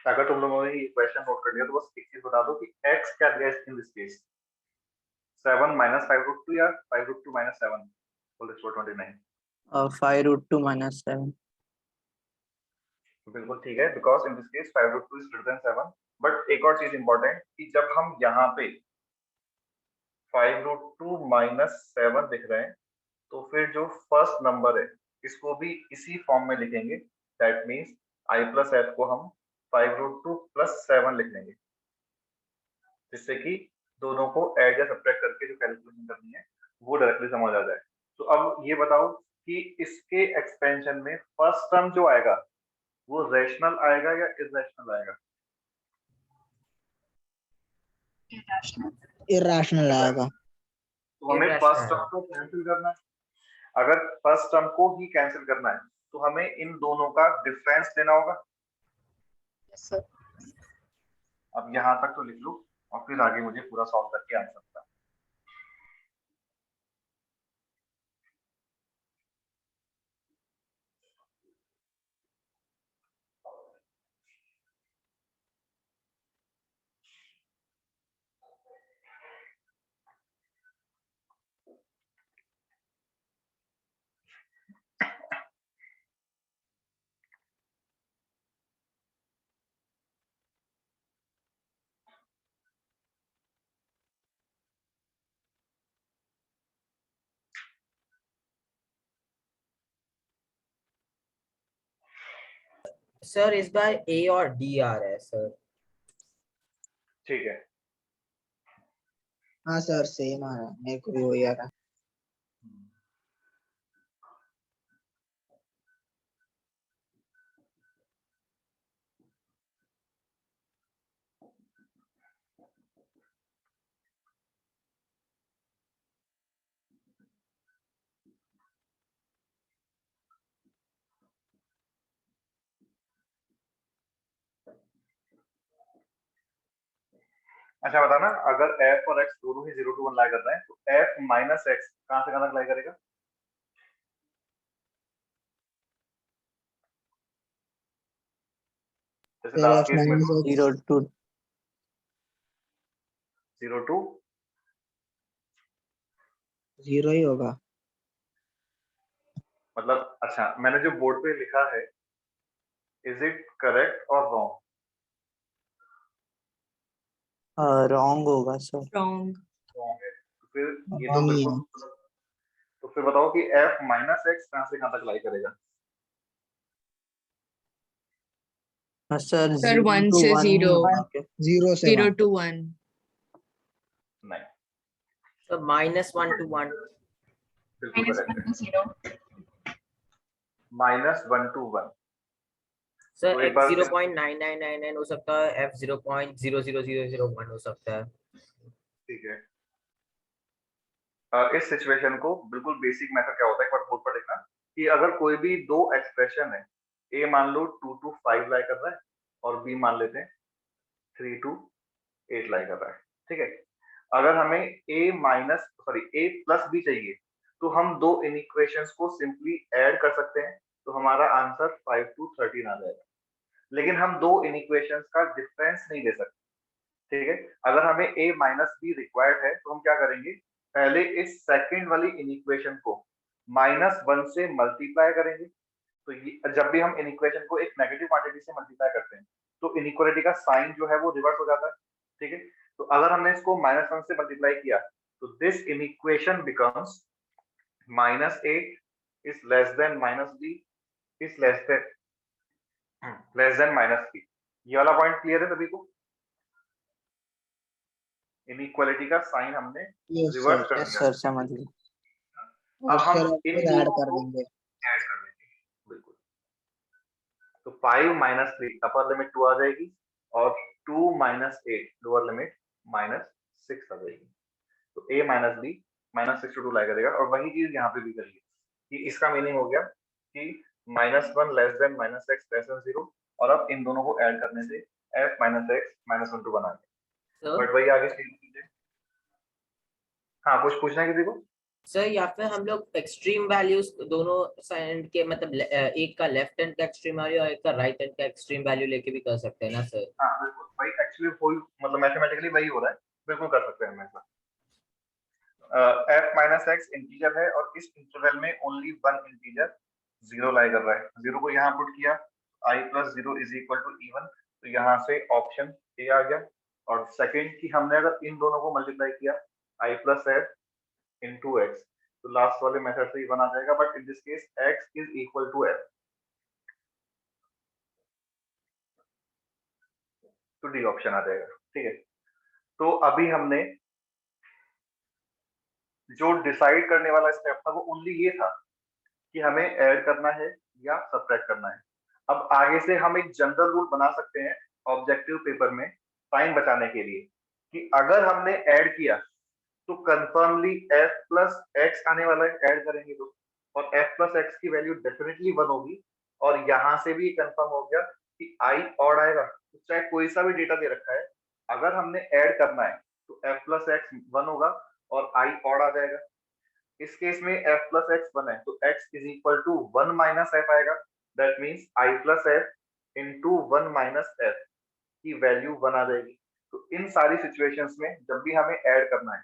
अगर तुम लोगों ने ये क्वेश्चन नोट कर लिया तो बस एक चीज बता दो कि x क्या दिया in this case, 7 minus 5 root 2 या 5 root 2 minus 7 whole raise to 29। 5√2 - 7। बिल्कुल ठीक है, because in this case 5 root 2 is greater than 7। But एक और चीज इंपॉर्टेंट कि जब हम यहाँ पे 5 रूट 2 माइनस 7 लिख रहे हैं तो फिर जो फर्स्ट नंबर है इसको भी इसी फॉर्म में लिखेंगे। That means I plus F को हम 5 रूट 2 प्लस 7 लिख लेंगे, जिससे कि दोनों को ऐड या सब्ट्रैक्ट करके जो कैलकुलेशन करनी है वो डायरेक्टली समझ आ जाए। तो अब ये बताओ कि इसके एक्सपेंशन में फर्स्ट टर्म जो आएगा वो रैशनल आएगा या इररेशनल आएगा? irrational। इरेशनल आएगा। तो हमें Irrational फर्स्ट टर्म को कैंसिल करना है। अगर फर्स्ट टर्म को ही कैंसिल करना है तो हमें इन दोनों का डिफरेंस लेना होगा। Yes, sir। अब यहाँ तक तो लिख लो और फिर आगे मुझे पूरा सॉल्व करके आंसर बता। सर इस बार ए और डी आ रहा है सर। ठीक है, हाँ सर सेम आ रहा है, मेरे को भी वही आ रहा है। अच्छा बताना, अगर f और x दोनों ही 0 to 1 लाई कर रहे हैं तो f माइनस एक्स कहाँ से कहाँ तक लाई करेगा? जैसे Sir, लास्ट f केस में minus x. 0 to 0 टू 0 ही होगा. मतलब अच्छा मैंने जो बोर्ड पे लिखा है इज इट करेक्ट और रॉन्ग? रॉन्ग होगा सर। Wrong. रॉन्ग है तो फिर ये तो Wrong ही बिल्कुल है. मतलब, तो फिर बताओ कि f माइनस एक्स कहाँ से कहाँ तक लाई करेगा? सर Sir, 0 1 to से 1 0. होगा क्या? 0 से 0 1. to 1. नहीं, So -1 to 1. बिल्कुल minus करेक्ट 1 है, to 0. -1 to 1। सर तो एक x बार 0.9999 हो सकता है, f 0.00001 हो सकता है. ठीक है, इस सिचुएशन को बिल्कुल बेसिक मेथड क्या होता है एक बार बोर्ड पर देखना कि अगर कोई भी दो एक्सप्रेशन है, a मान लो 2 to 5 लाई कर रहा है और b मान लेते हैं 3 to 8 लाई कर रहा है, ठीक है। अगर हमें a प्लस b चाहिए तो हम दो इन इक्वेशंस को सिंपली ऐड कर सकते हैं, तो हमारा आंसर 5 to 13 आ जाएगा। लेकिन हम दो इन इक्वेशंस का डिफरेंस नहीं दे सकते, ठीक है। अगर हमें a माइनस बी रिक्वायर्ड है तो हम क्या करेंगे, पहले इस सेकंड वाली इनइक्वेशन को -1 से मल्टीप्लाई करेंगे। तो जब भी हम इनइक्वेशन को एक नेगेटिव क्वांटिटी से मल्टीप्लाई करते हैं तो इनइक्वालिटी का साइन जो है वो रिवर्स हो जाता है, ठीक है। तो अगर हमने इसको -1 से मल्टीप्लाई किया तो this inequation becomes -8 is less then -b is less then -b। ये वाला पॉइंट क्लियर है सभी को? इनइक्वालिटी का साइन हमने Yes, रिवर्स sir. कर यस दिया। सर समझ ली। अब और हम फिर इन ऐड दोनों कर को देंगे. ऐड कर देंगे, बिल्कुल। तो 5 - 3 अपर लिमिट 2 आ जाएगी और 2 - 8 लोअर लिमिट -6 आ जाएगी। तो a माइनस बी -6 to 2 लाई करेगा और वही चीज यहाँ पे भी करिए कि इसका मीनिंग हो गया कि -1 less than -x less than 0 और अब इन दोनों को ऐड करने से f - x -1 to 1 आ गया। सर बट वही आगे सेम चीज है। हाँ, कुछ पूछना है किसी को? सर या फिर हम लोग एक्सट्रीम वैल्यूज दोनों साइड के मतलब एक का लेफ्ट हैंड का एक्सट्रीम वैल्यू और एक का राइट हैंड का एक्सट्रीम वैल्यू लेके भी कर सकते हैं ना सर? हाँ बिल्कुल, वही एक्चुअली वही मतलब मैथमेटिकली वही हो रहा है, बिल्कुल कर सकते हैं हम ऐसा। f माइनस एक्स इंटीजर है और इस इंटरवल में ओनली वन इंटीजर 0 लाई कर रहा है। 0 को यहाँ पुट किया i + 0 is equal to even, तो यहाँ से ऑप्शन ए आ गया। और सेकंड की हमने अगर इन दोनों को मल्टीप्लाई किया i + f into x, तो लास्ट वाले मेथड से इवन आ जाएगा, but in this case x is equal to f, तो डी ऑप्शन आ जाएगा, ठीक है। तो अभी हमने जो डिसाइड करने वाला स्टेप था वो ओनली ये था कि हमें ऐड करना है या सब्ट्रैक्ट करना है। अब आगे से हम एक जनरल रूल बना सकते हैं ऑब्जेक्टिव पेपर में टाइम बचाने के लिए कि अगर हमने ऐड किया तो कंफर्मली f + x आने वाला है, ऐड करेंगे तो, और f + x की वैल्यू डेफिनेटली 1 होगी। और यहां से भी कंफर्म हो गया कि i ऑड आएगा, तो चाहे कोई सा भी डेटा दे रखा है, अगर हमने ऐड करना है तो f + x 1 होगा और i ऑड आ जाएगा। इस केस में f + x 1 है तो x is equal to 1 - f आएगा, that means i + f into 1 - f की वैल्यू 1 आ जाएगी। तो इन सारी सिचुएशंस में जब भी हमें ऐड करना है,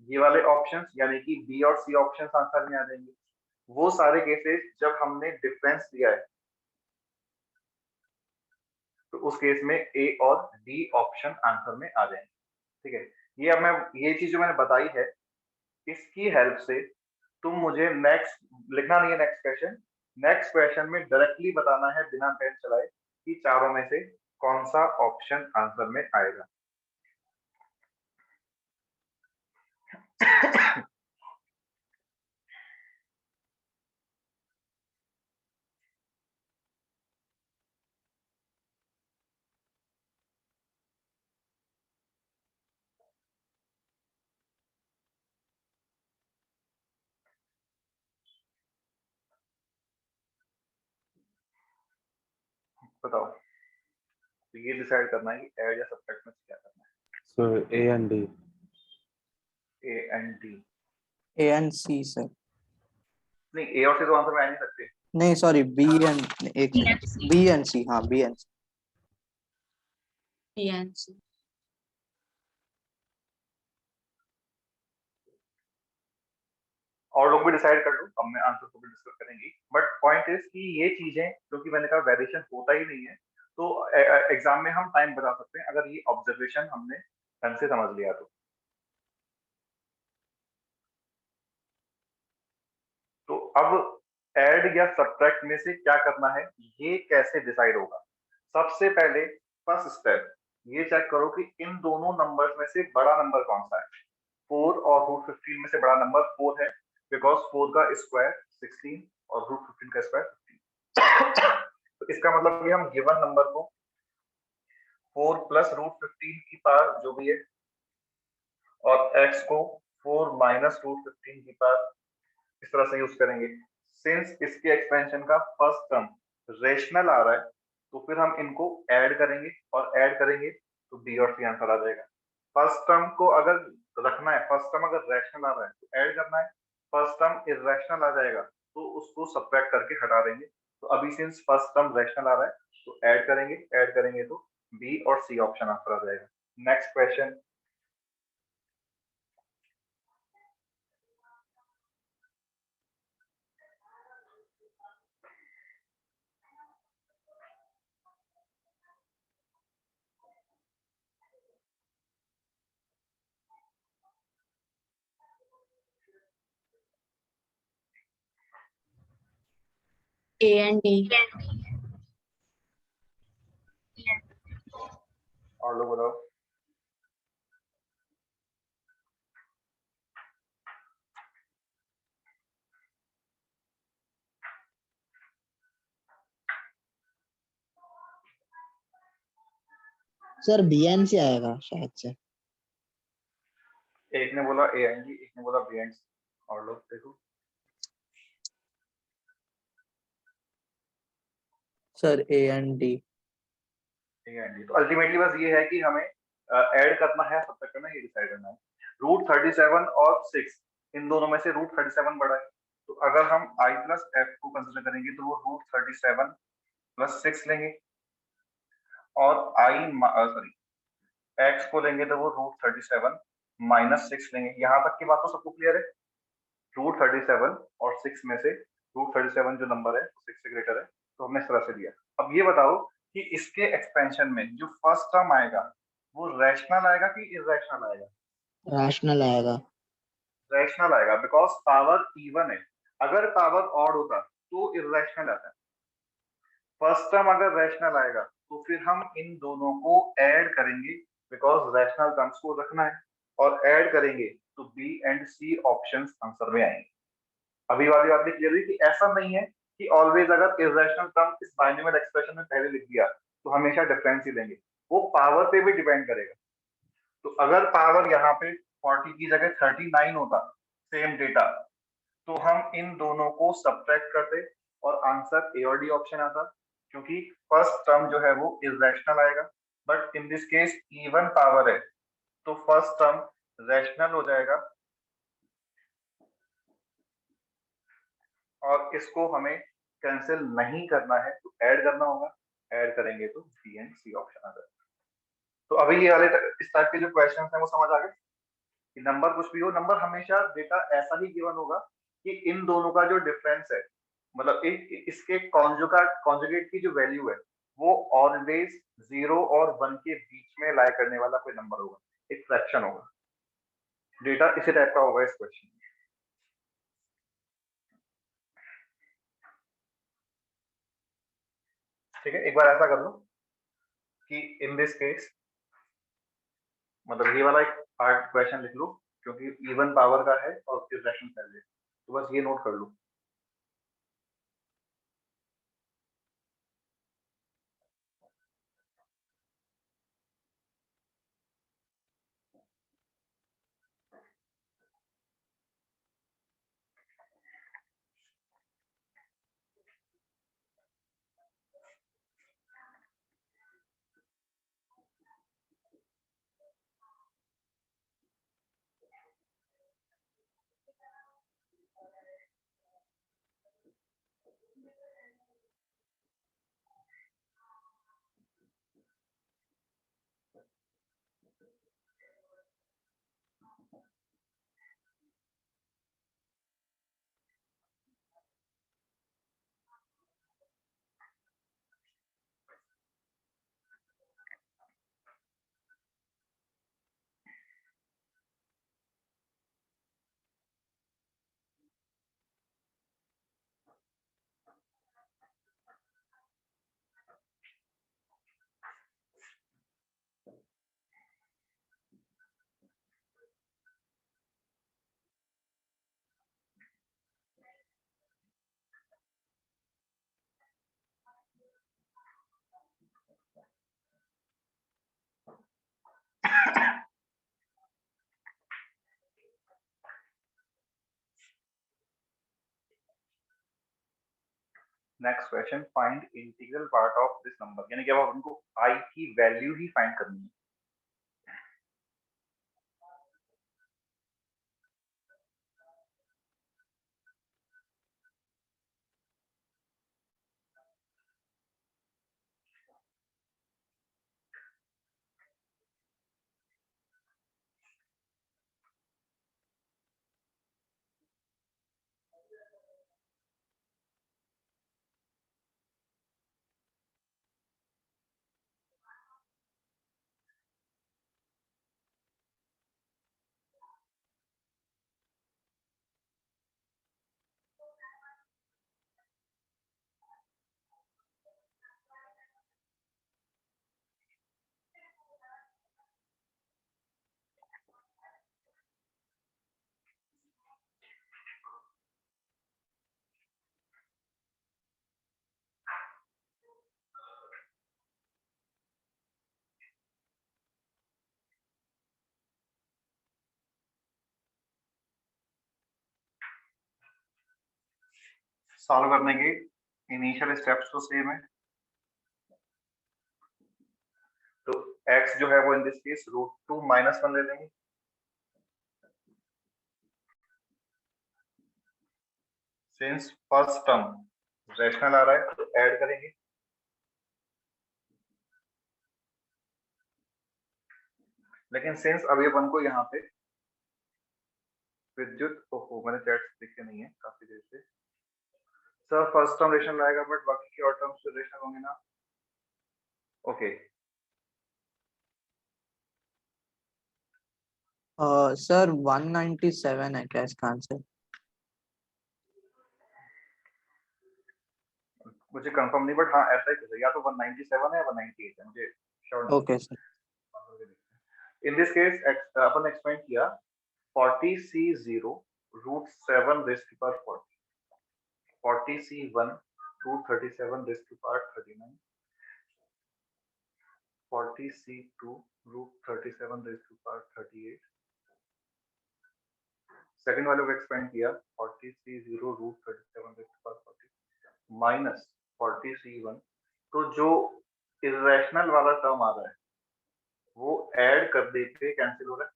ये वाले ऑप्शंस यानी कि बी और सी ऑप्शंस आंसर में आ जाएंगे। वो सारे केसेस जब हमने डिफरेंस दिया है तो उस केस में ए और डी ऑप्शन आंसर में आ जाएंगे, ठीक है। ये चीज जो मैंने बताई है, इसकी हेल्प से तुम मुझे नेक्स्ट लिखना नहीं है, नेक्स्ट क्वेश्चन में डायरेक्टली बताना है बिना पेन चलाए कि चारों में से कौन सा ऑप्शन आंसर में आएगा। बताओ, तो ये डिसाइड करना है कि ऐड या सब्ट्रैक्ट में क्या करना है। So A and D. A and D, A and C sir. नहीं ए और सी तो आंसर में आ नहीं सकते। नहीं सॉरी बी एंड एक B and C. B and C, हाँ B and C. B and C. और लोग भी डिसाइड कर लो, अब मैं आंसर को भी डिस्कस करेंगे, बट पॉइंट इज कि ये चीजें क्योंकि मैंने कहा वेरिएशन होता ही नहीं है, तो एग्जाम में हम टाइम बता सकते हैं अगर ये ऑब्जर्वेशन हमने ढंग से समझ लिया तो अब ऐड या सब्ट्रैक्ट में से क्या करना है ये कैसे डिसाइड होगा। सबसे पहले फर्स्ट स्टेप ये चेक करो कि इन दोनों नंबर्स में से बड़ा नंबर कौन सा है। 4 और रूट 15 में से बड़ा नंबर 4 है, बिकॉज 4 का स्क्वायर 16 और रूट 15 का स्क्वायर 15। तो इसका मतलब कि हम गिवन नंबर को 4 प्लस रूट 15 की पावर जो भी है और x को 4 माइनस रूट 15 की पावर इस तरह से यूज करेंगे। सिंस इसके एक्सपेंशन का फर्स्ट टर्म रेशनल आ रहा है तो फिर हम इनको ऐड करेंगे और ऐड करेंगे तो बी और सी आंसर आ जाएगा। फर्स्ट टर्म को अगर रखना है, फर्स्ट टर्म अगर रैशनल आ रहा है तो ऐड करना है, फर्स्ट टर्म इरेशनल आ जाएगा तो उसको सब्ट्रैक्ट करके हटा देंगे। तो अभी सिंस फर्स्ट टर्म रैशनल आ रहा है तो ऐड करेंगे तो बी और सी ऑप्शन आंसर आ जाएगा। Next question. A and D. और लोग बताओ। सर बी एंड सी आएगा शायद से। एक ने बोला ए एंड डी, एक ने बोला बी एंड सी। और लोग देखो। Sir A and D. तो अल्टीमेटली बस ये है कि हमें ऐड करना है, सब तक करना है, ये डिसाइड करना है। रूट 37 और 6 इन दोनों में से रूट 37 बड़ा है, तो अगर हम आई प्लस एफ को कंसिडर करेंगे तो वो रूट 37 प्लस 6 लेंगे, और आई सॉरी एक्स को लेंगे तो वो रूट 37 माइनस 6 लेंगे। यहाँ तक की बात तो सबको क्लियर है। रूट 37 और 6 में से रूट 37 जो नंबर है 6 से ग्रेटर है, तो हमने इस तरह से दिया। अब ये बताओ कि इसके एक्सपेंशन में जो फर्स्ट टर्म आएगा वो रैशनल आएगा कि इरेशनल आएगा। रैशनल आएगा। रैशनल आएगा बिकॉज पावर इवन है। अगर पावर ऑड होता तो इरेशनल आता है। फर्स्ट टर्म अगर रैशनल आएगा तो फिर हम इन दोनों को ऐड करेंगे बिकॉज रैशनल टर्म्स को रखना है, और ऐड करेंगे तो B and C options answer में आएंगे। अभी वाली बात भी क्लियर हुई कि ऐसा नहीं है कि ऑलवेज अगर इरेशनल टर्म इस बाइनोमियल एक्सप्रेशन में पहले लिख दिया तो हमेशा डिफरेंस ही लेंगे, वो पावर पे भी डिपेंड करेगा। तो अगर पावर यहाँ पे 40 की जगह 39 होता सेम डेटा, तो हम इन दोनों को सब्ट्रैक्ट करते और आंसर ए और डी ऑप्शन आता, क्योंकि फर्स्ट टर्म जो है वो इरेशनल आएगा। But in this case even power है तो फर्स्ट टर्म रैशनल हो जाएगा, और इसको हमें कैंसिल नहीं करना है तो ऐड करना होगा। ऐड करेंगे तो बी एंड सी ऑप्शन आ जाएगा। तो अभी ये वाले इस टाइप के जो क्वेश्चन हैं वो समझ आ गए कि नंबर कुछ भी हो, नंबर हमेशा डेटा ऐसा ही गिवन होगा कि इन दोनों का जो डिफरेंस है, मतलब इसके कॉन्जुगेट की जो वैल्यू है वो ऑलवेज 0 और 1 के बीच में लाई करने वाला कोई नंबर होगा, एक फ्रैक्शन होगा। डेटा इसी टाइप का होगा इस क्वेश्चन में। ठीक है, एक बार ऐसा कर लो कि इन दिस केस मतलब ये वाला एक हार्ड क्वेश्चन लिख लो क्योंकि इवन पावर का है और इरेशनल पहले, तो बस ये नोट कर लो। Next question, find integral part of this number, यानी कि अब हमको आई की वैल्यू ही फाइंड करनी है। सॉल्व करने के इनिशियल स्टेप्स तो सेम है। तो x जो है वो इन दिस केस √2 - 1 ले लेंगे। सिंस फर्स्ट टर्म रैशनल आ रहा है तो ऐड करेंगे, लेकिन सिंस अभी अपन को यहाँ पे विद्युत, ओहो मैंने चैट देखे नहीं है काफी देर से। सर फर्स्ट टर्म रेशनल आएगा बट बाकी के और टर्म्स तो रेशनल होंगे ना। ओके सर 197 है क्या इसका आंसर? मुझे कंफर्म नहीं, बट हाँ ऐसा ही कुछ है, या तो 197 है या 198 है, मुझे श्योर नहीं। Okay sir. In this case upon expand किया 40C0 √7 raised to power 40, 40C1 √37 raised to power 39, 40C2 √37 raised to power 38। Second वाले को एक्सपेंड किया 40C0 √37 raised to power 40 minus 40C1। तो जो इरेशनल वाला टर्म आ रहा है वो ऐड कर देते कैंसिल हो रहा है,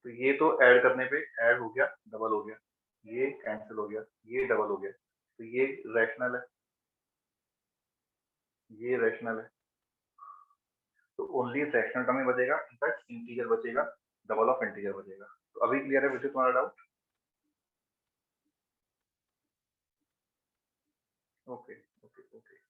तो ये तो ऐड करने पे ऐड हो गया, डबल हो गया, ये कैंसिल हो गया, ये डबल हो गया, तो ये रैशनल है, ये रैशनल है, तो ओनली रैशनल टर्म ही बचेगा, इनफैक्ट इंटीजर बचेगा, डबल ऑफ इंटीजर बचेगा। तो अभी क्लियर है मुझे तुम्हारा doubt? Okay okay okay.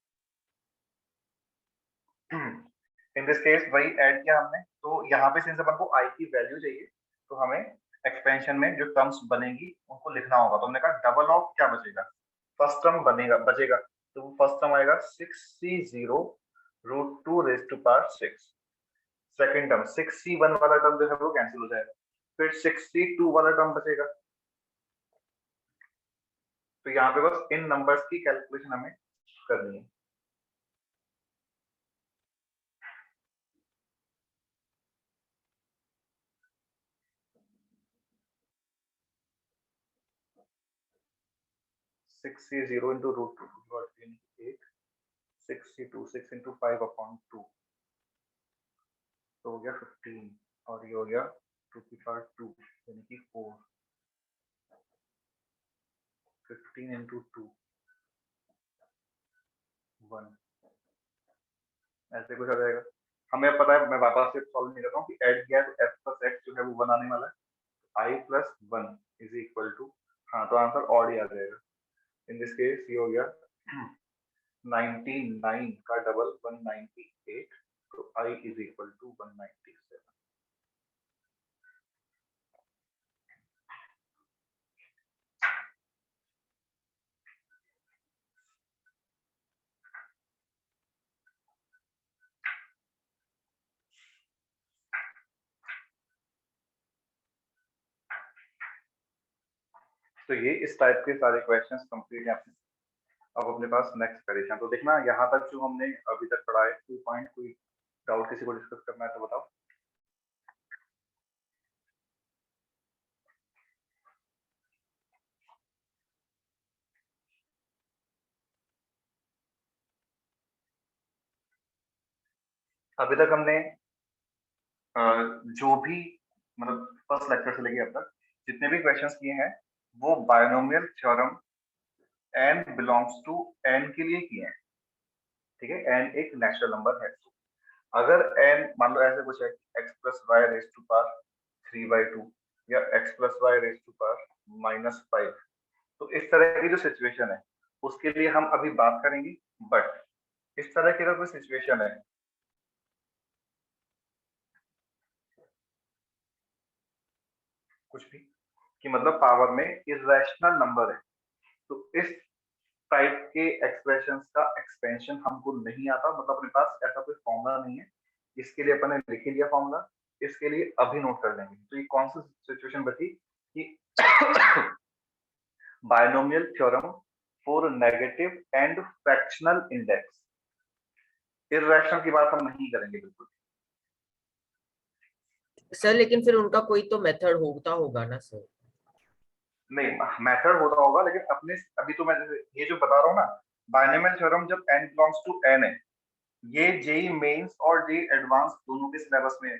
In this case वही ऐड किया हमने, तो यहाँ पे सिंस अपन को आई की वैल्यू चाहिए तो हमें एक्सपेंशन में जो टर्म्स बनेगी उनको लिखना होगा। तो हमने कहा डबल ऑफ क्या बचेगा, फर्स्ट टर्म बचेगा, तो फर्स्ट टर्म आएगा 6C0 √2 raised to power 6। Second term 6C1 वाला टर्म जो है वो कैंसिल हो जाएगा, फिर 6C2 वाला टर्म बचेगा। तो यहाँ पे बस इन नंबर्स की कैलकुलेशन हमें करनी है। Six C zero into √2 8, 6C2 6 into 5/2 तो हो गया 15, और ये हो गया 2 की पावर 2 यानी कि 4, 15 into 2 1, ऐसे कुछ आ जाएगा। हमें पता है, मैं वापस से सॉल्व नहीं कर रहा हूँ कि ऐड किया है तो f प्लस एक्स जो है वो 1 आने वाला है, i plus 1 is equal to, हाँ तो आंसर ऑड ही आ जाएगा। इन दिस केस ये हो गया 99 का डबल 198, तो i इज इक्वल टू 197। तो ये इस टाइप के सारे क्वेश्चंस कंप्लीट हैं अपने। अब अपने पास नेक्स्ट परेशान, तो देखना यहाँ तक जो हमने अभी तक पढ़ा है 2 पॉइंट, कोई डाउट किसी को डिस्कस करना है तो बताओ। अभी तक हमने जो भी मतलब फर्स्ट लेक्चर से लेके अब तक जितने भी क्वेश्चंस किए हैं वो binomial theorem n belongs to n के लिए किए हैं, ठीक है। n एक नेचुरल नंबर है, अगर n मान लो ऐसे कुछ है x plus y raise to power 3/2 या x plus y raise to power -5, तो इस तरह की जो सिचुएशन है उसके लिए हम अभी बात करेंगे। बट इस तरह की अगर कोई सिचुएशन है कुछ भी कि मतलब पावर में इरेशनल नंबर है, तो इस टाइप के एक्सप्रेशंस का एक्सपेंशन हमको नहीं आता, मतलब अपने पास ऐसा कोई फॉर्मूला नहीं है। इसके लिए अपन ने लिख लिया फॉर्मूला, इसके लिए अभी नोट कर लेंगे। तो ये कौन सी सिचुएशन बची कि binomial theorem for negative and fractional index. Irrational की बात हम नहीं करेंगे बिल्कुल। सर लेकिन फिर उनका कोई तो मेथड होता होगा ना सर? नहीं, मेथड होता होगा, लेकिन अपने अभी तो मैं ये जो बता रहा हूँ ना, बायनोमियल थ्योरम जब n बिलोंग्स टू n है, ये जेई मेंस और जेई एडवांस दोनों के सिलेबस में है।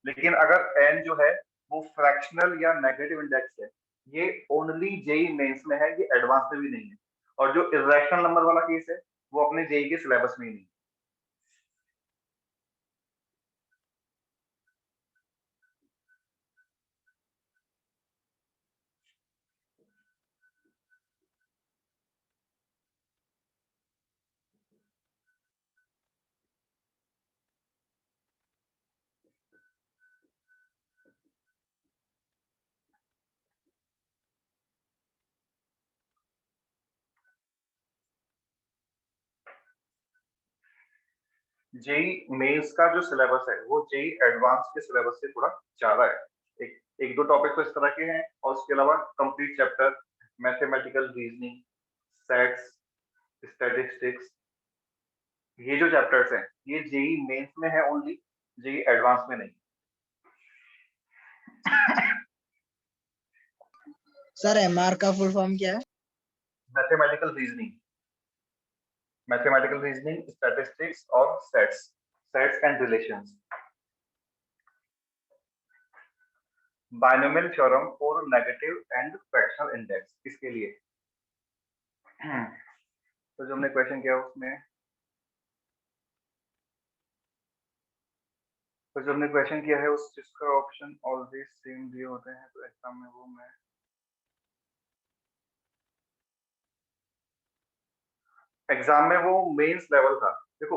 लेकिन अगर n जो है वो फ्रैक्शनल या नेगेटिव इंडेक्स है, ये ओनली जेई मेंस में है, ये एडवांस में भी नहीं है। और जो इरेशनल नंबर वाला केस है वो अपने जेई के सिलेबस में ही नहीं है। जेई मेंस का जो सिलेबस है वो जेई एडवांस के सिलेबस से थोड़ा ज्यादा है। एक दो टॉपिक तो इस तरह के हैं, और उसके अलावा complete chapter mathematical reasoning, sets, statistics, ये जो चैप्टर्स हैं ये जेई मेंस में है ओनली, जेई एडवांस में नहीं। सर एमआर का फुल फॉर्म क्या है? Mathematical reasoning, mathematical reasoning, statistics और sets, sets and relations. Binomial theorem for negative and fractional index, इसके लिए तो जो हमने क्वेश्चन किया उसमें, तो जो हमने क्वेश्चन किया है उस जिसका ऑप्शन ऑलवेज सेम दिए होते हैं, तो एग्जाम में वो मैं एग्जाम में वो मेंस लेवल था। देखो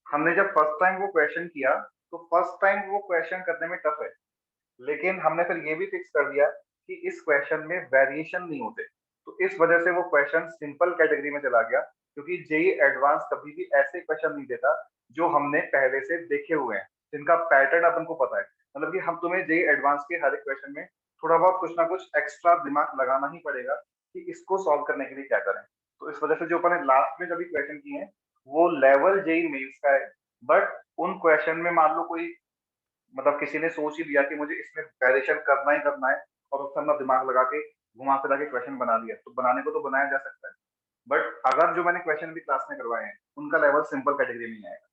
हमने जब फर्स्ट टाइम वो क्वेश्चन किया तो फर्स्ट टाइम वो क्वेश्चन करने में टफ है, लेकिन हमने फिर ये भी फिक्स कर दिया कि इस क्वेश्चन में वेरिएशन नहीं होते, तो इस वजह से वो क्वेश्चन सिंपल कैटेगरी में चला गया। क्योंकि जेई एडवांस कभी भी ऐसे क्वेश्चन नहीं देता जो हमने पहले से देखे हुए हैं, जिनका पैटर्न अपन को पता है। मतलब कि हम तुम्हें जेई एडवांस के हर एक क्वेश्चन में थोड़ा बहुत कुछ ना कुछ एक्स्ट्रा दिमाग लगाना ही पड़ेगा कि इसको सॉल्व करने के लिए क्या करें। तो इस वजह से जो अपन ने लास्ट में जब क्वेश्चन किए हैं वो लेवल जेई मेंस का है। बट उन क्वेश्चन में मान लो कोई मतलब किसी ने सोच ही लिया कि मुझे इसमें वेरिएशन करना ही करना है, और उससे अपना दिमाग लगा के घुमा फिरा के क्वेश्चन बना लिया, तो बनाने को तो बनाया जा सकता है। बट अगर जो मैंने क्वेश्चन भी क्लास में करवाए हैं उनका लेवल सिंपल कैटेगरी में ही आएगा।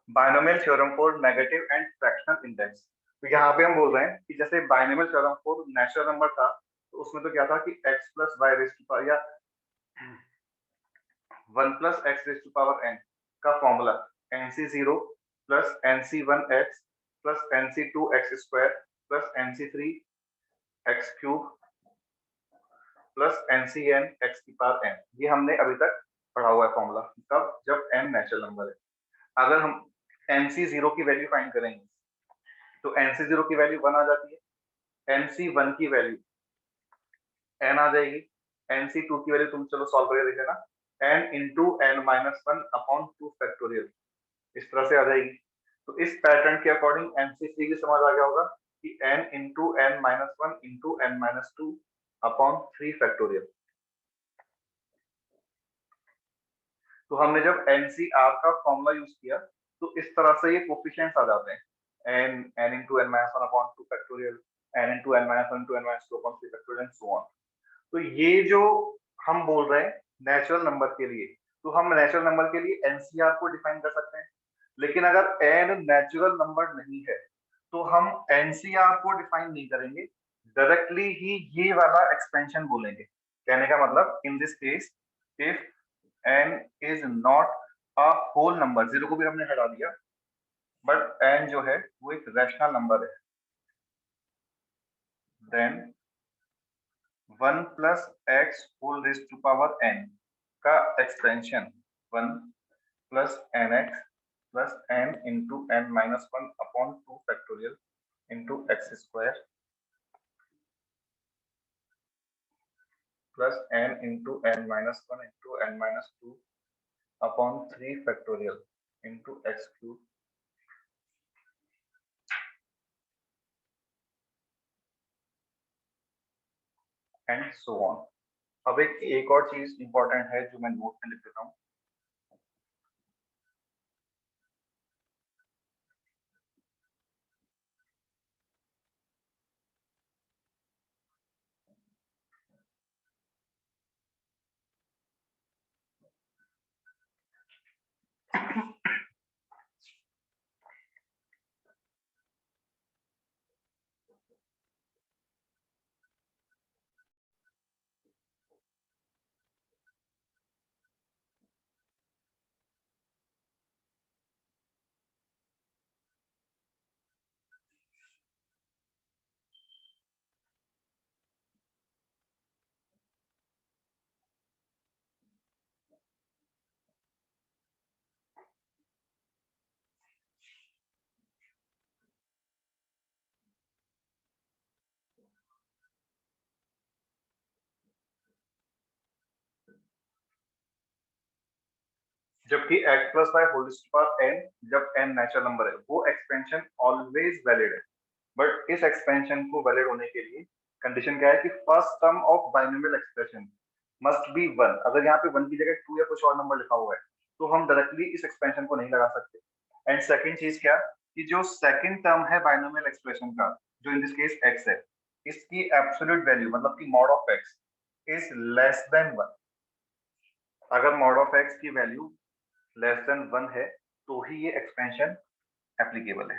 Binomial theorem for negative and fractional index, तो यहाँ पे हम बोल रहे हैं कि जैसे binomial theorem for natural number था, तो उसमें तो क्या था कि x plus y raise to power या 1 plus x raise to power n, का formula NC0 plus NC1x plus NC2x square plus NC3x cube plus NCn x की पावर n, ये हमने अभी तक पढ़ा हुआ है फॉर्मूला। कब? जब n नेचुरल नंबर है। अगर हम NC0 की वैल्यू फाइंड करेंगे तो NC0 की वैल्यू 1 आ जाती है, NC1 की वैल्यू n आ जाएगी, NC2 की वैल्यू तुम चलो सॉल्व करके देख लेना, n into n minus 1 upon 2 factorial, इस तरह से आ जाएगी। तो इस पैटर्न के अकॉर्डिंग NC3 की समझ आ गया होगा कि n into n minus 1 into n minus 2 upon 3 factorial. तो हमने जब NCR का फॉर्मूला यूज किया तो इस तरह से ये कोफिशिएंट्स आ जाते हैं, n into n minus 1 upon 2 factorial, n into n minus 1 into n minus 2 upon 3 factorial and so on. तो ये जो हम बोल रहे हैं नेचुरल नंबर के लिए, तो हम नेचुरल नंबर के लिए NCR को डिफाइन कर सकते हैं, लेकिन अगर n नेचुरल नंबर नहीं है तो हम NCR को डिफाइन नहीं करेंगे, डायरेक्टली ही ये वाला एक्सपेंशन बोलेंगे। कहने का मतलब in this case if n is not a whole number, zero को भी हमने हटा दिया, बट n जो है वो एक रैशनल नंबर है, then 1 plus x whole raise to power n का expansion 1 plus nx plus n into n minus 1 upon 2 factorial into x square plus n into n minus 1 into n minus 2 upon 3 factorial into x cube and so on. अब एक और चीज important है जो मैं note में लिख देता हूँ, जबकि x plus y whole to power n, जब n नेचुरल नंबर है, वो एक्सपेंशन ऑलवेज वैलिड है। बट इस एक्सपेंशन को वैलिड होने के लिए कंडीशन क्या है कि first term of binomial expression must be 1। अगर यहाँ पे 1 की जगह 2 या कुछ और नंबर लिखा हुआ है तो हम डायरेक्टली इस एक्सपेंशन को नहीं लगा सकते। एंड सेकंड चीज क्या कि जो सेकंड टर्म है बाइनोमियल एक्सप्रेशन का, जो इन दिस केस x है, इसकी एब्सोल्यूट वैल्यू मतलब कि mod of x is less than 1। अगर मॉड ऑफ x की वैल्यू लेस देन 1 है तो ही ये एक्सपेंशन एप्लीकेबल है।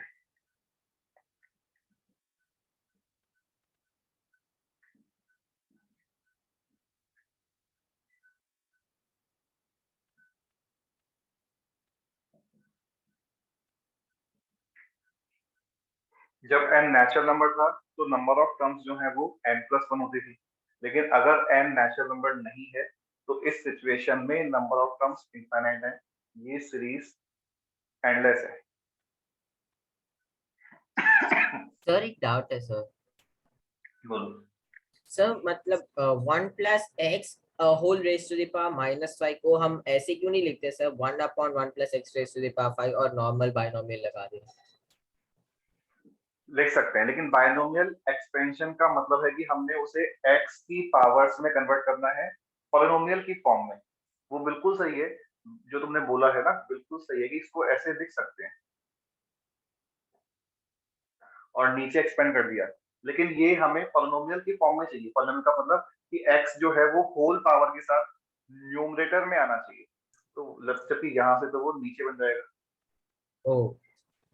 जब n नेचुरल नंबर था तो नंबर ऑफ टर्म्स जो है वो n+1 होती थी, लेकिन अगर n नेचुरल नंबर नहीं है तो इस सिचुएशन में नंबर ऑफ टर्म्स इनफाइनाइट है, ये सीरीज एंडलेस है। सर एक डाउट है सर। बोलो। सर मतलब 1 plus x whole raise to the power minus 5 को हम ऐसे क्यों नहीं लिखते sir 1 upon 1 plus x raise to the power 5 और नॉर्मल बाइनोमियल लगा दें? लिख सकते हैं, लेकिन बाइनोमियल एक्सपेंशन का मतलब है कि हमने उसे x की पावर्स में कन्वर्ट करना है पॉलिनोमियल की फॉर्म में। वो बिल्कुल सही है जो तुमने बोला है ना, बिल्कुल सही है कि इसको ऐसे लिख सकते हैं और नीचे एक्सपेंड कर दिया, लेकिन ये हमें पॉलिनोमियल की फॉर्म में चाहिए। पॉलिनोमियल का मतलब कि x जो है वो होल पावर के साथ न्यूमरेटर में आना चाहिए, तो जबकि यहाँ से तो वो नीचे बन जाएगा। ओ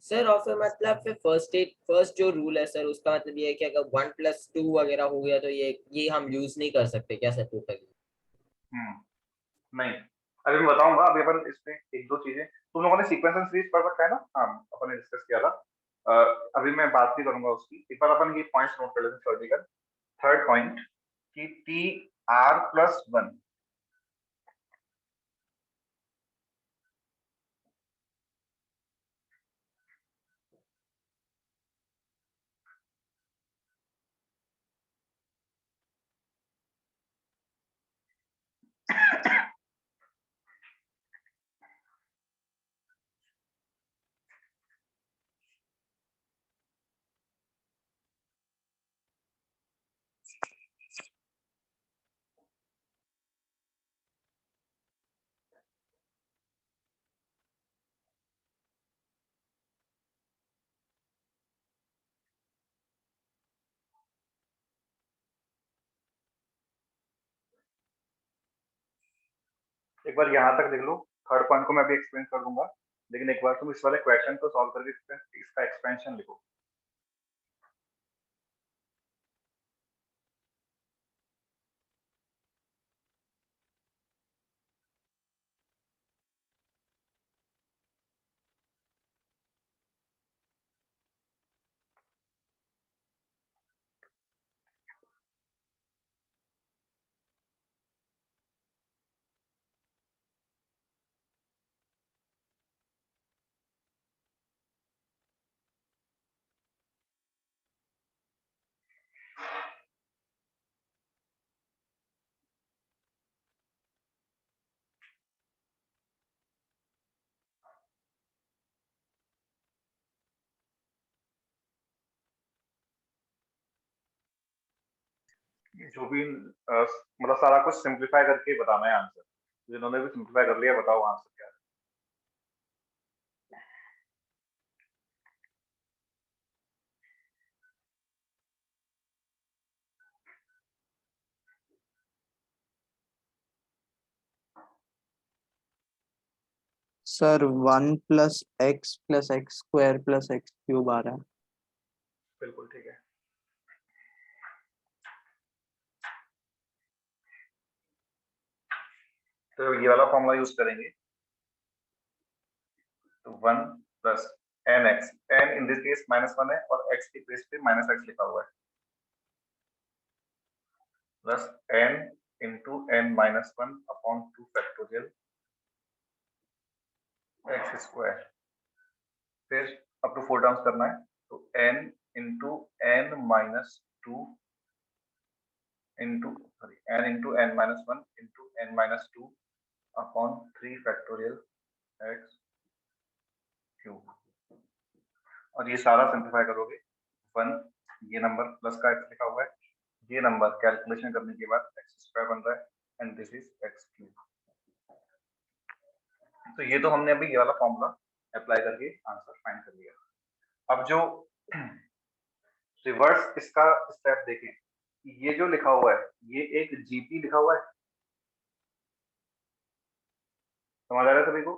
सर, और फिर मतलब फिर फर्स्ट जो रूल है सर उसका मतलब ये है कि अगर 1 प्लस 2 वगैरह हो गया तो ये हम यूज नहीं कर सकते क्या सर टोटली? नहीं, अभी मैं बताऊंगा, अभी अपन इसमें एक दो चीजें, तुम लोगों ने सीक्वेंस एंड सीरीज पढ़ रखा है ना? हाँ, अपन ने डिस्कस किया था। अभी मैं बात नहीं करूंगा उसकी, एक बार अपन ये पॉइंट्स नोट कर लेते हैं। थर्ड थर्ड पॉइंट कि टी आर प्लस वन, एक बार यहाँ तक देख लो। थर्ड पॉइंट को मैं अभी एक्सप्लेन कर दूंगा, लेकिन एक बार तुम इस वाले क्वेश्चन को सॉल्व करके इसका एक्सपेंशन लिखो। जो भी मतलब सारा कुछ सिंप्लीफाई करके बताना है आंसर। जिन्होंने भी सिंप्लीफाई कर लिया बताओ आंसर क्या है। सर 1 + x + x² आ रहा है। बिल्कुल ठीक है। तो ये वाला फॉर्मूला यूज करेंगे, तो 1 + nx, n in this case -1 है और x की प्लेस पे -x लिखा हुआ है, plus n into n-1/2 factorial x²। फिर अप टू 4 टर्म्स करना है, तो n into n-2 into n into n-1 into n-2/3 factorial x³ और ये सारा सिंप्लीफाई करोगे 1, ये नंबर प्लस का x लिखा हुआ है, ये नंबर कैलकुलेशन करने के बाद x² बन रहा है एंड दिस इज x³। तो ये तो हमने अभी ये वाला फॉर्मूला अप्लाई करके आंसर फाइंड कर लिया। अब जो रिवर्स इसका स्टेप देखें, ये जो लिखा हुआ है ये एक जीपी लिखा हुआ है, समझ आ रहा है सभी को?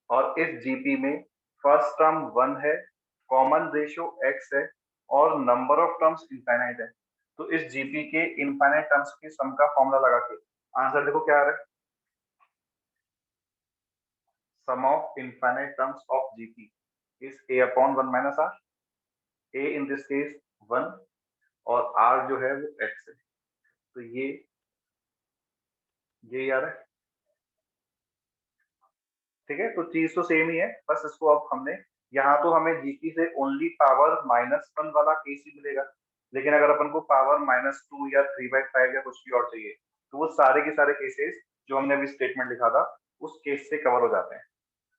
और इस जीपी में फर्स्ट टर्म 1 है, कॉमन रेशियो x है और नंबर ऑफ टर्म्स इनफाइनाइट है। तो इस जीपी के इनफाइनाइट टर्म्स के सम का फॉर्मूला लगा के आंसर देखो क्या आ रहा है। Sum of infinite terms of GP is a/1 - r। a in this case 1 और r जो है वो x है। तो ये आ रहा है, ठीक है। तो चीज तो सेम ही है, बस इसको अब हमने यहाँ तो हमें जीपी से ओनली पावर -1 वाला केस ही मिलेगा, लेकिन अगर अपन को पावर -2 या 3/5 या कुछ भी और चाहिए तो वो सारे के सारे केसेस जो हमने अभी स्टेटमेंट लिखा था उस केस से कवर हो जाते हैं,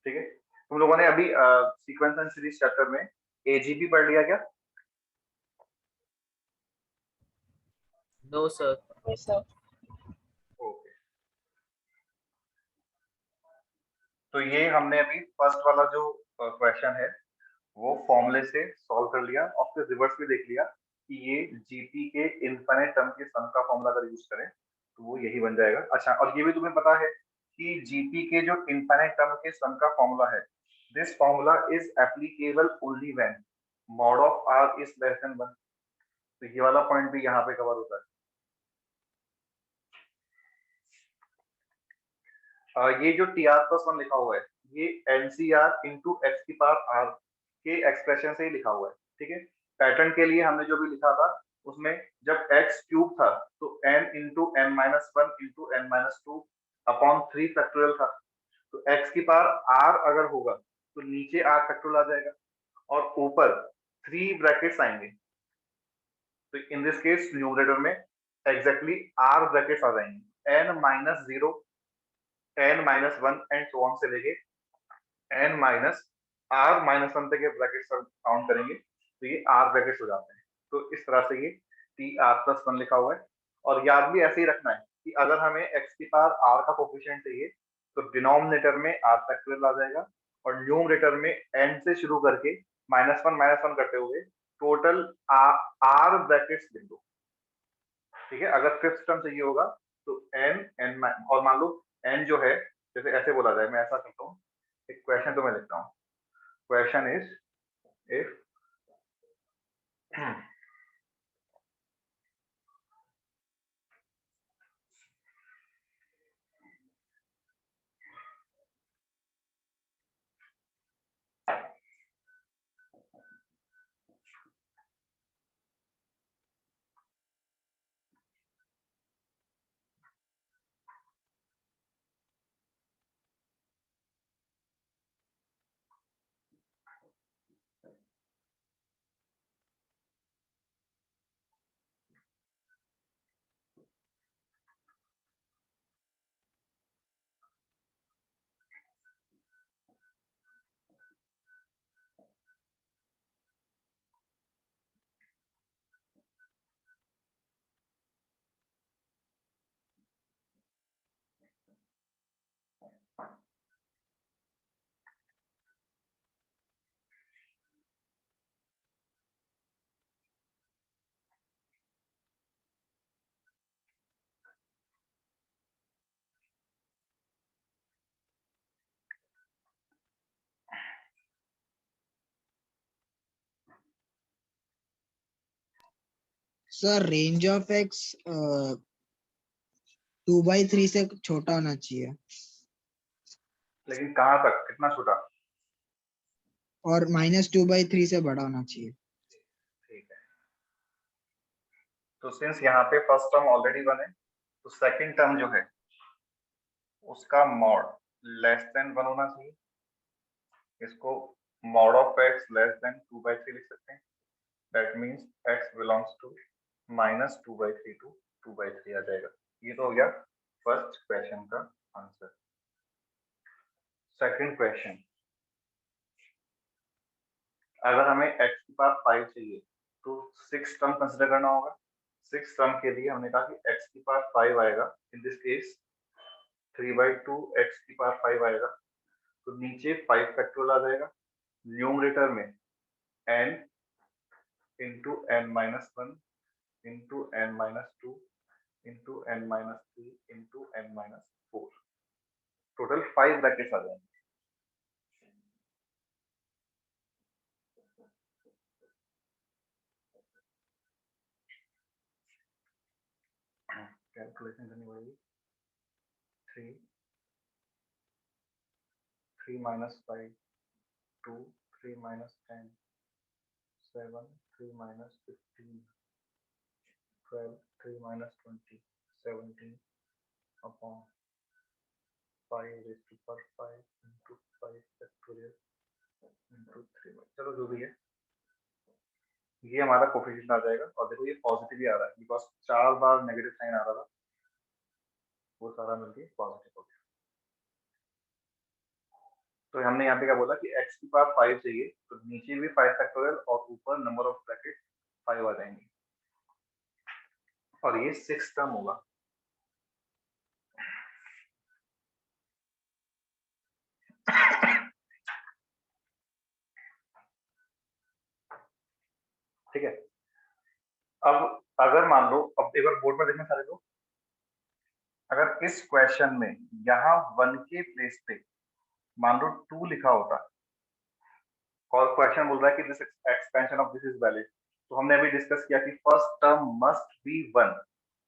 ठीक है। तुम लोगों ने अभी सीक्वेंस एंड सीरीज चैप्टर में एजीपी पढ़ लिया क्या? No sir. ओके, तो ये हमने अभी फर्स्ट वाला जो क्वेश्चन है वो फॉर्मूले से सॉल्व कर लिया और फिर रिवर्स भी देख लिया कि ये जीपी के इनफाइनाइट टर्म के सम का फॉर्मूला अगर यूज करें तो वो यही बन जाएगा। अच्छा, और ये भी तुम्हें पता है कि जीपी के जो इनफाइनाइट टर्म के सम का फॉर्मूला है, this formula is applicable only when mod of R is less than 1। तो ये वाला पॉइंट भी यहाँ पे कवर होता है। ये जो टी आर प्लस वन लिखा हुआ है ये n C r into x की पावर आर के एक्सप्रेशन से ही लिखा हुआ है, ठीक है। पैटर्न के लिए हमने जो भी लिखा था उसमें जब एक्स क्यूब था तो n into n minus one into n minus two upon 3 factorial था। तो एक्स की पावर आर अगर होगा तो नीचे आर फैक्टोरियल आ जाएगा और ऊपर 3 ब्रैकेट्स आएंगे। तो इन दिस केस न्यूमरेटर में एग्जैक्टली आर ब्रैकेट्स आ जाएंगे, n minus zero, n minus one and so on से लेके n minus r minus one तक के ब्रैकेट्स काउंट करेंगे तो ये आर ब्रैकेट्स हो जाते हैं। तो इस तरह से ये टी आर प्लस वन लिखा हुआ है। और याद भी ऐसे ही रखना है कि अगर हमें एक्स की पावर आर का कोफिशिएंट चाहिए तो डिनोमिनेटर में आर फैक्टोरियल आ जाएगा और न्यूमरेटर में एन से शुरू करके माइनस वन करते हुए टोटल आर ब्रैकेट्स लिख दो, ठीक है। अगर फिफ्थ टर्म चाहिए होगा तो एन एन और मान लो एन जो है जैसे ऐसे बोला जाए, मैं ऐसा करता हूँ, एक क्वेश्चन तो मैं लिखता हूँ। Question is if sir range of x 2/3 से छोटा होना चाहिए लेकिन कहाँ तक, कितना छोटा? और -2/3 से बड़ा होना चाहिए। ठीक है, तो सिंस यहाँ पे फर्स्ट टर्म ऑलरेडी वन है तो सेकंड टर्म जो है उसका मॉड लेस देन वन होना चाहिए। इसको mod of x less than 2/3 लिख सकते हैं। That means x belongs to -2/3 to 2/3 आ जाएगा। ये तो हो गया फर्स्ट क्वेश्चन का आंसर। सेकंड क्वेश्चन, अगर हमें x की पावर 5 चाहिए तो 6 टर्म कंसिडर करना होगा। 6 टर्म के लिए हमने कहा कि x की पावर 5 आएगा, इन दिस केस 3/2 x की पावर 5 आएगा। तो नीचे 5 फैक्टोरियल आ जाएगा, न्यूमरेटर में n into n minus one into n minus two into n minus three into n minus four, total 5 brackets आ जाएंगे। कैलकुलेशन करनी पड़ेगी। 3 minus 5 2 3 minus 10 7 3 minus 15 12 3 minus 20 17 upon 5 raised to power 5 into 5 factorial into 3। चलो जो भी है ये हमारा कोफिशिएंट आ जाएगा। और देखो ये पॉजिटिव ही आ रहा है बिकॉज 4 बार नेगेटिव साइन आ रहा था, वो सारा मिलके पॉजिटिव हो गया। तो हमने यहाँ पे क्या बोला कि x की पावर 5 चाहिए तो नीचे भी 5 फैक्टोरियल और ऊपर नंबर ऑफ ब्रैकेट 5 आ जाएंगे और ये 6 टर्म होगा। ठीक है, अब अगर मान लो, अब एक बार बोर्ड में देखना सारे लोग, अगर इस क्वेश्चन में यहाँ 1 के प्लेस पे मान लो 2 लिखा होता और क्वेश्चन बोल रहा है कि this expansion of this is valid, तो हमने अभी डिस्कस किया कि फर्स्ट टर्म मस्ट बी 1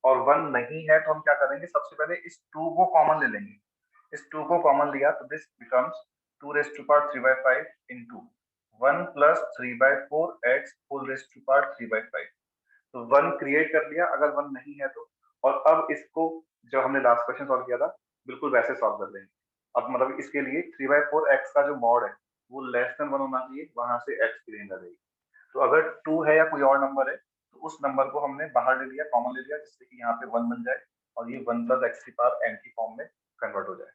और 1 नहीं है तो हम क्या करेंगे, सबसे पहले इस 2 को कॉमन ले लेंगे। इस 2 को कॉमन लिया तो this becomes 2 raise to power 3/5 into 1 plus 3/4 x whole raised to power 3/5। तो 1 क्रिएट कर लिया अगर 1 नहीं है तो, और अब इसको जो हमने लास्ट क्वेश्चन सॉल्व किया था बिल्कुल वैसे सॉल्व कर लेंगे। अब मतलब इसके लिए 3/4 x का जो मॉड है वो लेस देन 1 होना चाहिए, वहां से x की रेंज आ जाएगी। तो अगर 2 है या कोई और नंबर है तो उस नंबर को हमने बाहर ले लिया, कॉमन ले लिया, जिससे कि यहाँ पे 1 बन जाए और ये 1 plus x की पावर n की फॉर्म में कन्वर्ट हो जाए।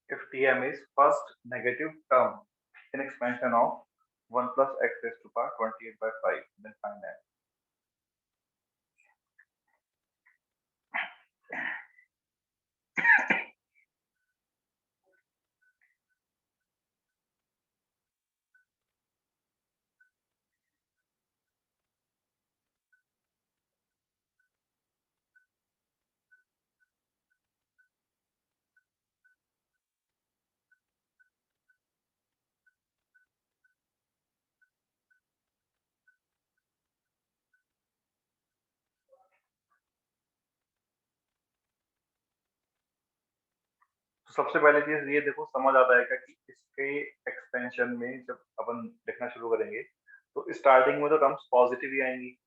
If Tm is first negative term in expansion of 1 plus x raised to power 28/5, then find that. तो सबसे पहले चीज ये देखो, समझ आ जाएगा कि इसके एक्सपेंशन में जब अपन लिखना शुरू करेंगे तो स्टार्टिंग में तो टर्म्स पॉजिटिव ही आएंगी,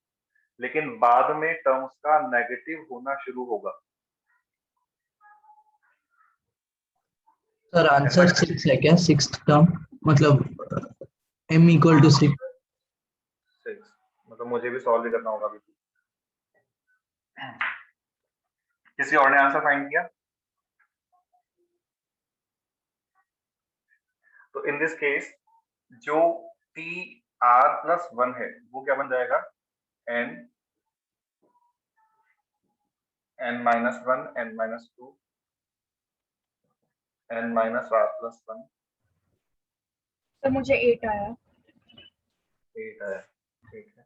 लेकिन बाद में टर्म्स का नेगेटिव होना शुरू होगा। सर आंसर ऐसा 6 है क्या? 6th टर्म मतलब m equal to 6। 6 मतलब मुझे भी सॉल्व ही करना होगा अभी। किसी और ने आंसर फाइंड किया? तो इन दिस केस जो टी आर प्लस 1 है वो क्या बन जाएगा? एन n-1 n-2 n-r+1 तो मुझे 8 आया। 8 है। ठीक है,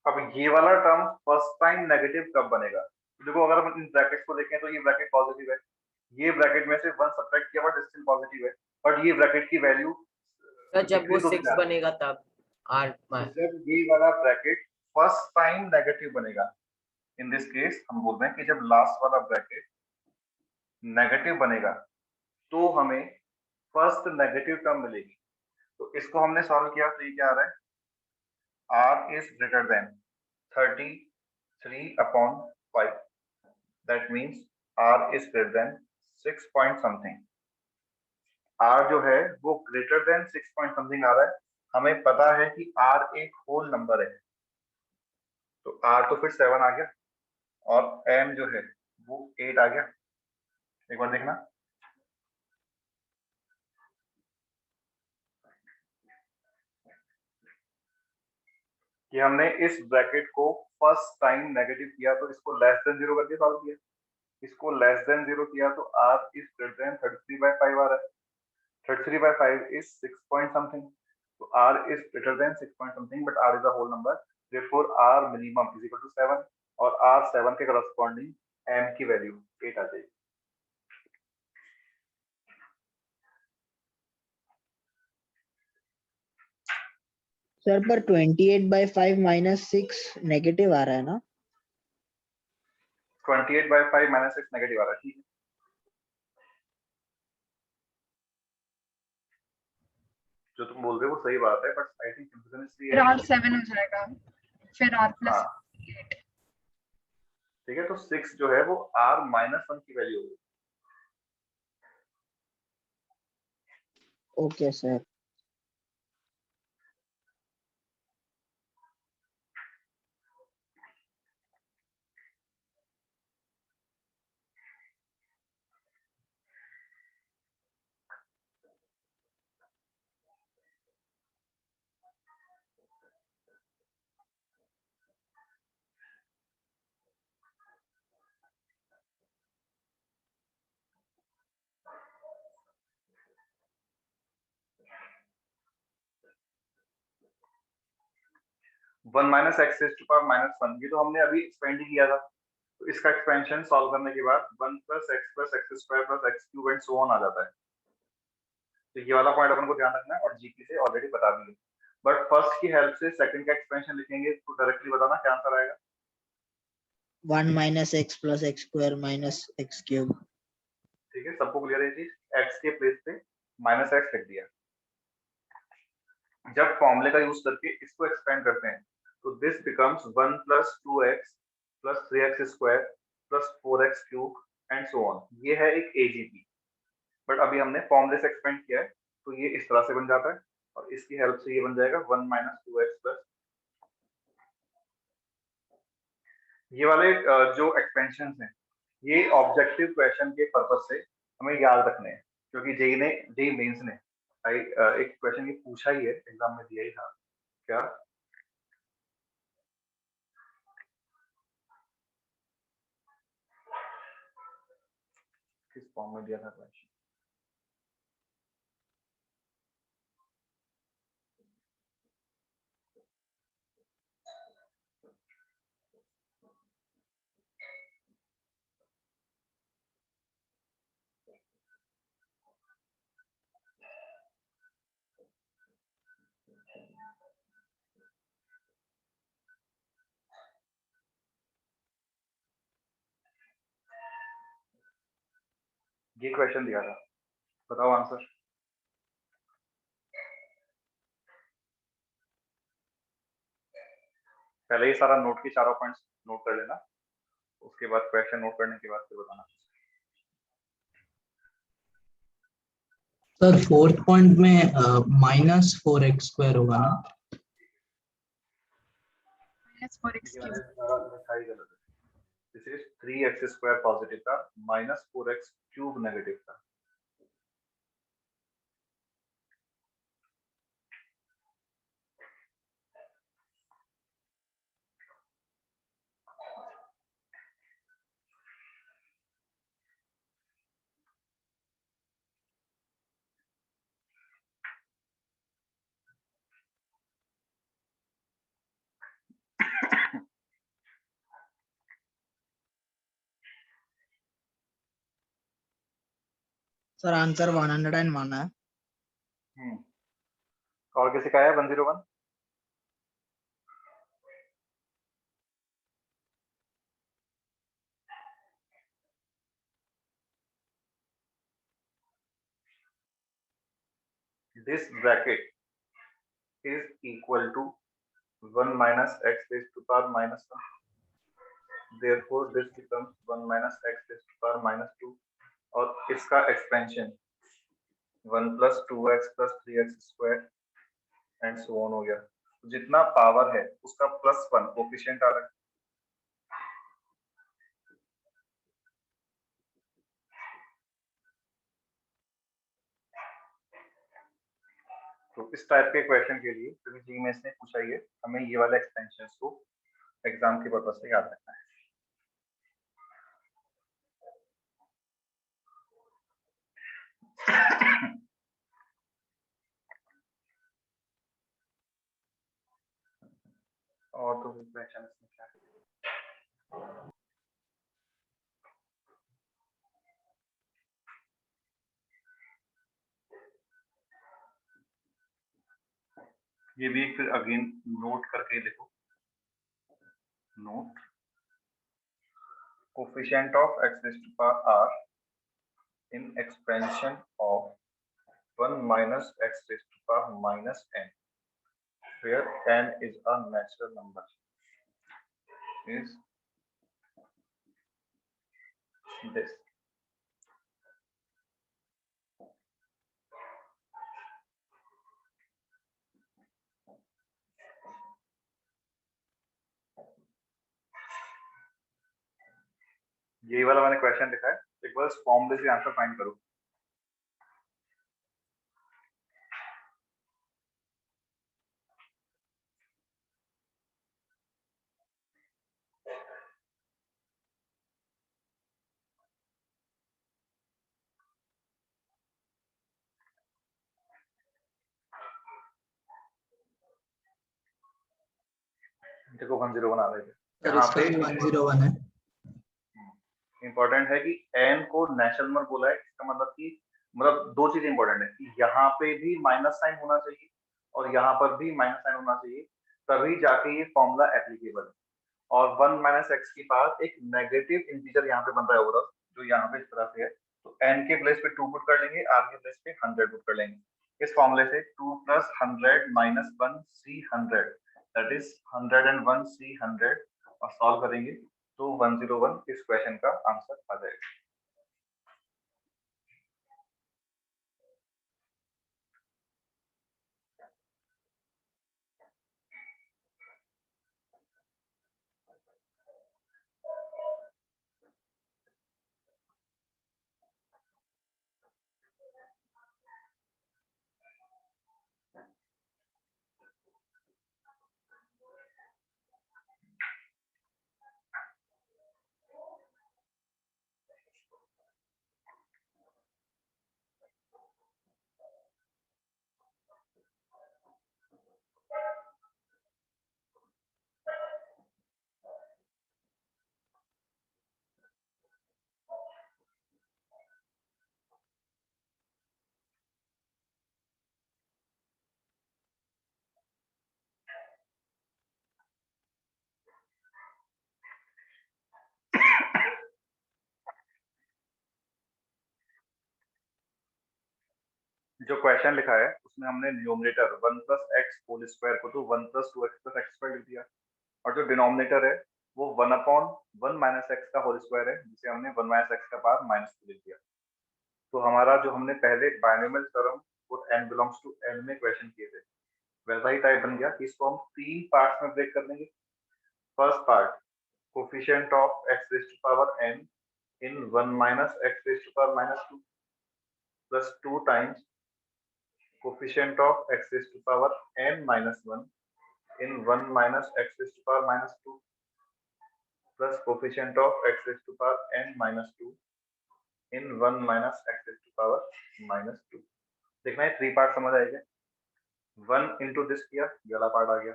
अब ये वाला टर्म फर्स्ट टाइम नेगेटिव कब बनेगा? देखो अगर हम इन ब्रैकेट्स को देखें तो ये ब्रैकेट पॉजिटिव है, ये ब्रैकेट में से 1 सब्ट्रैक्ट किया बट स्टिल पॉजिटिव है, बट ये ब्रैकेट की वैल्यू सर जब वो डिक्रीज होती 6 जा रही है। बनेगा तब r तो जब ये वाला ब्रैकेट फर्स्ट टाइम नेगेटिव बनेगा, इन दिस केस हम बोल रहे हैं कि जब लास्ट वाला ब्रैकेट नेगेटिव बनेगा तो हमें फर्स्ट नेगेटिव टर्म मिलेगी। तो इसको हमने सॉल्व किया तो ये क्या आ रहा है? r is greater than 33/5, that means r is greater than 6 point something। r जो है वो greater than 6 point something आ रहा है। हमें पता है कि r एक होल नंबर है, तो r तो फिर 7 आ गया और m जो है वो 8 आ गया। एक बार देखना, कि हमने इस ब्रैकेट को फर्स्ट टाइम नेगेटिव किया तो इसको लेस देन 0 करके सॉल्व किया, इसको लेस देन 0 किया तो r इज ग्रेटर देन 33/5 आ रहा है। 33/5 is 6 point something, so r is greater than 6 point something, but r is a whole number, therefore r minimum is equal to 7 और r 7 के corresponding m की value 8 आ जाएगी। Sir पर 28/5 -6 negative आ रहा है ना? 28/5 -6 नेगेटिव आ रहा है, ठीक है। जो तुम बोल रहे हो वो सही बात है, बट आई थिंक कंफ्यूजन इसलिए फिर है। r7 हो जाएगा, फिर r प्लस हाँ 8। ठीक है, तो 6 जो है वो r-1 की वैल्यू होगी। Okay sir. 1 minus x raise to power minus 1, ये तो हमने अभी एक्सपेंड ही किया था। तो इसका एक्सपेंशन सॉल्व करने के बाद 1 plus x square plus x cube and so on आ जाता है। तो ये वाला पॉइंट अपन को ध्यान रखना है और जीके से ऑलरेडी बता दिए। बट फर्स्ट की हेल्प से सेकंड का एक्सपेंशन लिखेंगे तो डायरेक्टली बताना क्या आंसर आएगा। 1 minus x plus x square minus x cube. ठीक है, सबको क्लियर है चीज। एक्स के प्लेस पे माइनस एक्स लिख दिया। जब फॉर्मूले का यूज करके इसको एक्सपेंड करते हैं तो this becomes 1 plus 2x plus 3x square plus 4x cube and so on. ये है एक एजीपी, बट अभी हमने फॉर्मूले से एक्सपेंड किया है तो ये इस तरह से बन जाता है और इसकी हेल्प से ये बन जाएगा 1 माइनस 2x प्लस। ये वाले जो एक्सपेंशन हैं ये ऑब्जेक्टिव क्वेश्चन के पर्पज से हमें याद रखने हैं, क्योंकि जेई मेंस ने एक क्वेश्चन ये पूछा ही है, एग्जाम में दिया ही था। क्या किस फॉर्म में दिया था क्वेश्चन? ये क्वेश्चन दिया था, बताओ आंसर। पहले ही सारा नोट की चारों पॉइंट्स नोट कर लेना, उसके बाद क्वेश्चन नोट करने के बाद फिर बताना। सर फोर्थ पॉइंट में -4x² होगा ना? -4x ये वाला क्यूब। सारा लिखा ही गलत है। This is 3x square positive था माइनस 4x क्यूब नेगेटिव था। सर आंसर 101 है। और किसी का है 101? This bracket is equal to 1 minus x raised to power minus 1. Therefore, this becomes 1 minus x raised to power minus 2. और इसका expansion 1 plus 2x plus 3x square and so on हो गया। तो जितना पावर है उसका +1 कोफिशिएंट आ रहा है। तो इस टाइप के क्वेश्चन के लिए, क्योंकि जी में इसने पूछा ही है, हमें ये वाले एक्सपेंशन को एग्जाम के पर्पज से याद रखना है। और तो क्वेश्चन इसमें क्या है? ये भी फिर अगेन नोट करके देखो। Note coefficient of x raised to power r in expansion of 1 minus x raised to power minus n, where n is a natural number, is this. यही वाला मैंने क्वेश्चन लिखा है, एक बार फॉर्मूले से आंसर फाइंड करो। देखो 101 आ रहे थे सर यहाँ इसका पे। भी 101 है। इंपॉर्टेंट है कि n को नेचुरल नंबर बोला है, इसका मतलब कि मतलब दो चीजें इंपॉर्टेंट है कि यहाँ पे भी माइनस साइन होना चाहिए और यहाँ पर भी माइनस साइन होना चाहिए, तभी जाके ये फॉर्मूला एप्लीकेबल है। और 1 माइनस एक्स की पावर एक नेगेटिव इंटीजर यहाँ पे बन रहा है ओवरऑल, जो यहाँ पे इस तरह से है, तो n के प्लेस पे 2 पुट कर लेंगे, r के प्लेस पे 100 पुट कर लेंगे। इस फॉर्मूले से 2 प्लस 100 minus 1 C 100 that is 101 C 100 और सॉल्व करेंगे तो 101 इस क्वेश्चन का आंसर आ जाएगा। जो क्वेश्चन लिखा है उसमें हमने numerator 1 plus x whole square को तो 1 plus 2 x plus x square लिख दिया, और जो डिनोमिनेटर है वो 1 अपॉन 1 माइनस एक्स का होल स्क्वायर है, जिसे हमने 1 माइनस एक्स का पावर माइनस 2 लिख दिया। तो हमारा जो हमने पहले binomial theorem for n belongs to n में क्वेश्चन किए थे वैसा ही टाइप बन गया कि इसको हम 3 पार्ट्स में ब्रेक कर देंगे। First part coefficient of x raise to power n in 1 minus x raise to power minus 2 plus 2 times coefficient of x raised to power n minus 1 in 1 minus x raised to power minus 2 plus coefficient of x raised to power n minus 2 in 1 minus x raised to power minus 2। देखना है 3 part समझ आएगा। 1 into this किया, ये वाला part आ गया।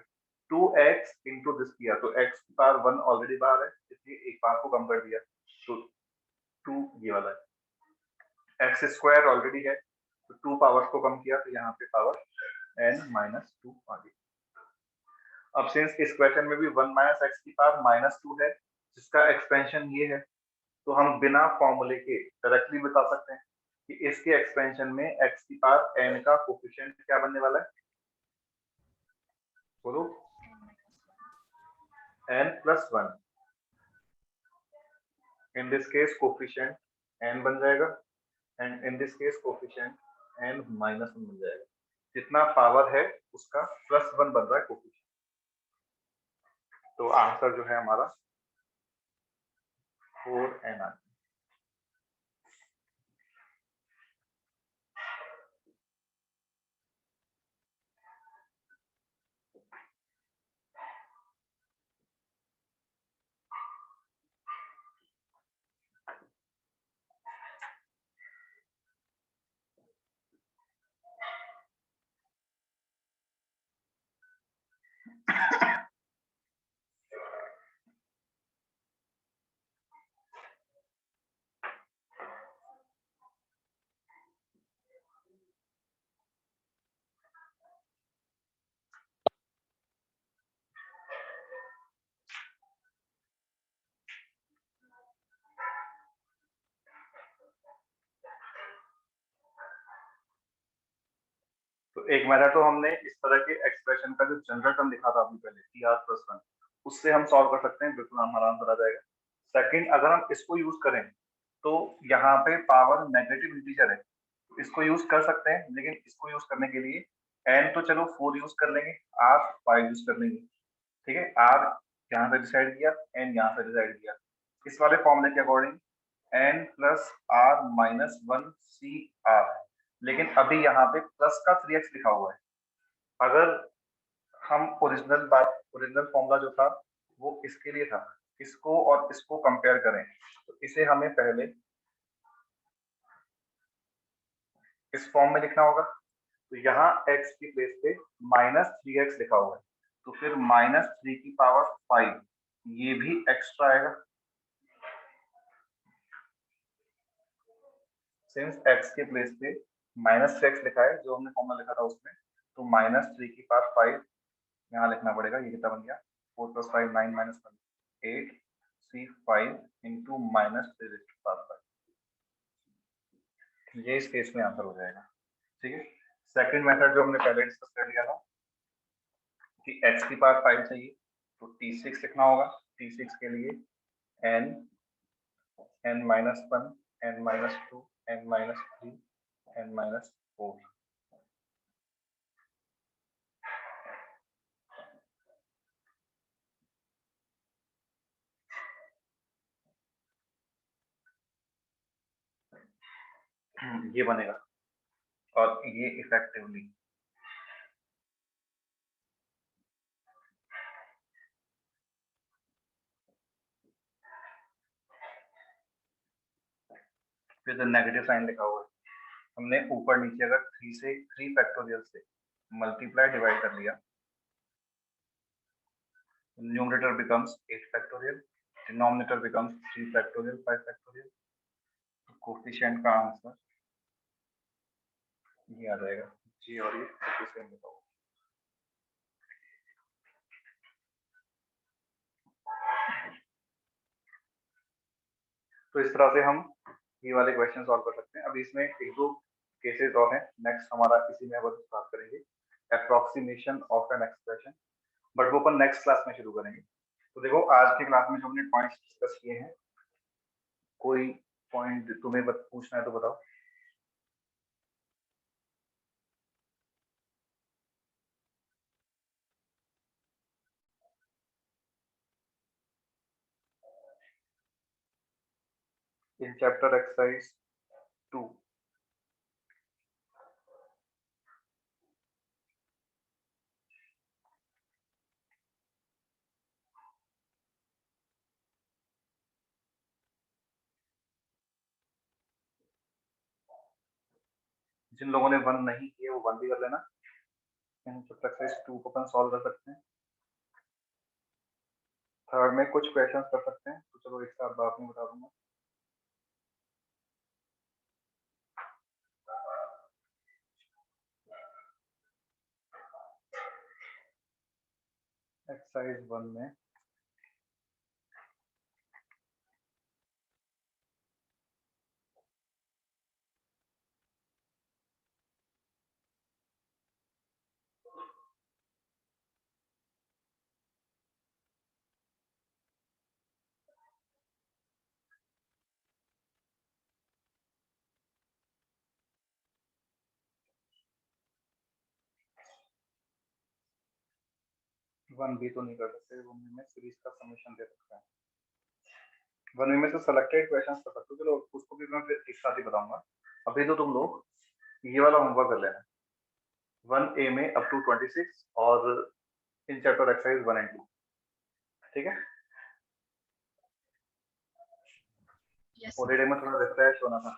2x into this किया तो x की पावर 1 ऑलरेडी बाहर है, इसलिए एक पार्ट को कम कर दिया तो 2 ये वाला है। x स्क्वायर ऑलरेडी है तो 2 पावर्स को कम किया तो यहाँ पे पावर n माइनस 2 आ गई। अब सिंस इस क्वेश्चन में भी 1 माइनस एक्स की पावर माइनस 2 है जिसका एक्सपेंशन ये है, तो हम बिना फॉर्मूले के डायरेक्टली बता सकते हैं कि इसके एक्सपेंशन में x की पावर n का कोफिशिएंट क्या बनने वाला है, बोलो n plus 1। In this case coefficient n बन जाएगा and in this case coefficient n minus 1 बन जाएगा। जितना पावर है उसका प्लस 1 बन रहा है कोफिशिएंट, तो आंसर जो है हमारा 4n आ गया। तो एक मेथड तो हमने इस तरह के एक्सप्रेशन का जो जनरल टर्म लिखा था अभी पहले tr+1, उससे हम सॉल्व कर सकते हैं, बिल्कुल हमारा आंसर आ जाएगा। सेकंड, अगर हम इसको यूज करें तो यहाँ पे पावर नेगेटिव इंटीजर है, तो इसको यूज कर सकते हैं, लेकिन इसको यूज करने के लिए n तो चलो 4 यूज कर लेंगे, r 5 यूज कर लेंगे, ठीक है। r यहाँ से डिसाइड किया, n यहाँ से डिसाइड किया। इस वाले फॉर्मूले के according n plus r minus 1 सी r, लेकिन अभी यहाँ पे प्लस का 3x लिखा हुआ है। अगर हम ओरिजिनल फॉर्मूला जो था वो इसके लिए था, इसको और इसको कंपेयर करें तो इसे हमें पहले इस फॉर्म में लिखना होगा। तो यहाँ x की प्लेस पे माइनस 3x लिखा हुआ है, तो फिर -3 ये भी एक्स्ट्रा आएगा। सिंस x के प्लेस पे -6 लिखा है जो हमने फॉर्मूला लिखा था उसमें, तो -3 यहाँ लिखना पड़ेगा। ये कितना बन गया 4 + 5 9 - 1 8 C5 into -3 ये इस केस में आंसर हो जाएगा। ठीक है, सेकंड मेथड जो हमने पहले डिस्कस कर लिया था कि x⁵ चाहिए तो T6 लिखना होगा। T6 के लिए n n-1 n-2 n-3 n-4 ये बनेगा और ये इफेक्टिवली फिर नेगेटिव साइन लिखा हुआ है। हमने ऊपर नीचे अगर 3 फैक्टोरियल से मल्टीप्लाई डिवाइड कर लिया, numerator becomes 8 factorial, denominator becomes 3 factorial 5 factorial. Coefficient का आंसर ये आ जाएगा जी, और ये कोफिशिएंट लिखा हुआ। तो इस तरह से हम ये वाले क्वेश्चन सॉल्व कर सकते हैं। अभी इसमें 1-2 केसेस और हैं, नेक्स्ट हमारा इसी में बात करेंगे approximation of an expression, but वो अपन नेक्स्ट क्लास में शुरू करेंगे। तो देखो आज की क्लास में जो हमने पॉइंट्स डिस्कस किए हैं, कोई पॉइंट तुम्हें पूछना है तो बताओ। इन चैप्टर एक्सरसाइज 2 जिन लोगों ने 1 नहीं किए वो 1 भी कर लेना। इन चैप्टर एक्सरसाइज 2 को अपन सॉल्व कर सकते हैं। थर्ड में कुछ क्वेश्चंस कर सकते हैं, तो चलो एक साथ बाद में बता दूंगा। एक्सरसाइज 1 में वन भी तो नहीं कर सकते, वन में सीरीज का समेशन दे सकते हैं। वन में से सेलेक्टेड क्वेश्चंस कर सकते हो, चलो उसको भी मैं फिर एक साथ ही बताऊंगा। अभी तो तुम लोग ये वाला होमवर्क कर लेना, 1A में अप टू 26 और इन चैप्टर एक्सरसाइज 1 and 2। ठीक है, यस हॉलीडे में थोड़ा रिफ्रेश होना था।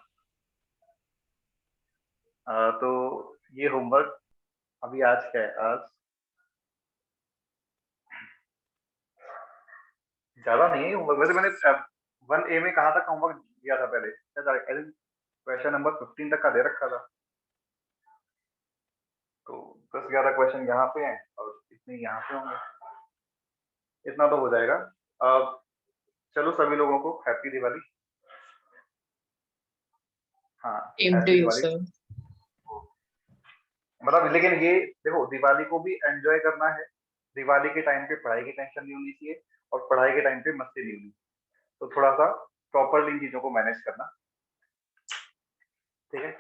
तो ये होमवर्क अभी आज क्या है, आज ज्यादा नहीं है होमवर्क। वैसे मैंने 1A में कहाँ तक होमवर्क दिया था पहले, क्वेश्चन नंबर 15 तक का दे रखा था। तो 10-11 क्वेश्चन यहाँ पे हैं और इतने यहाँ पे होंगे, इतना तो हो जाएगा। अब चलो सभी लोगों को हैप्पी दिवाली। हाँ Same to happy you, Diwali. sir. मतलब लेकिन ये देखो, दिवाली को भी एंजॉय करना है। दिवाली के टाइम पे पढ़ाई की टेंशन नहीं होनी चाहिए और पढ़ाई के टाइम पे मस्ती नहीं होनी। तो थोड़ा सा प्रॉपरली इन चीजों को मैनेज करना। ठीक है,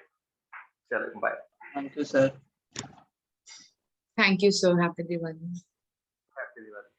चलो bye. Thank you sir. Thank you, sir. Happy Diwali. Happy Diwali.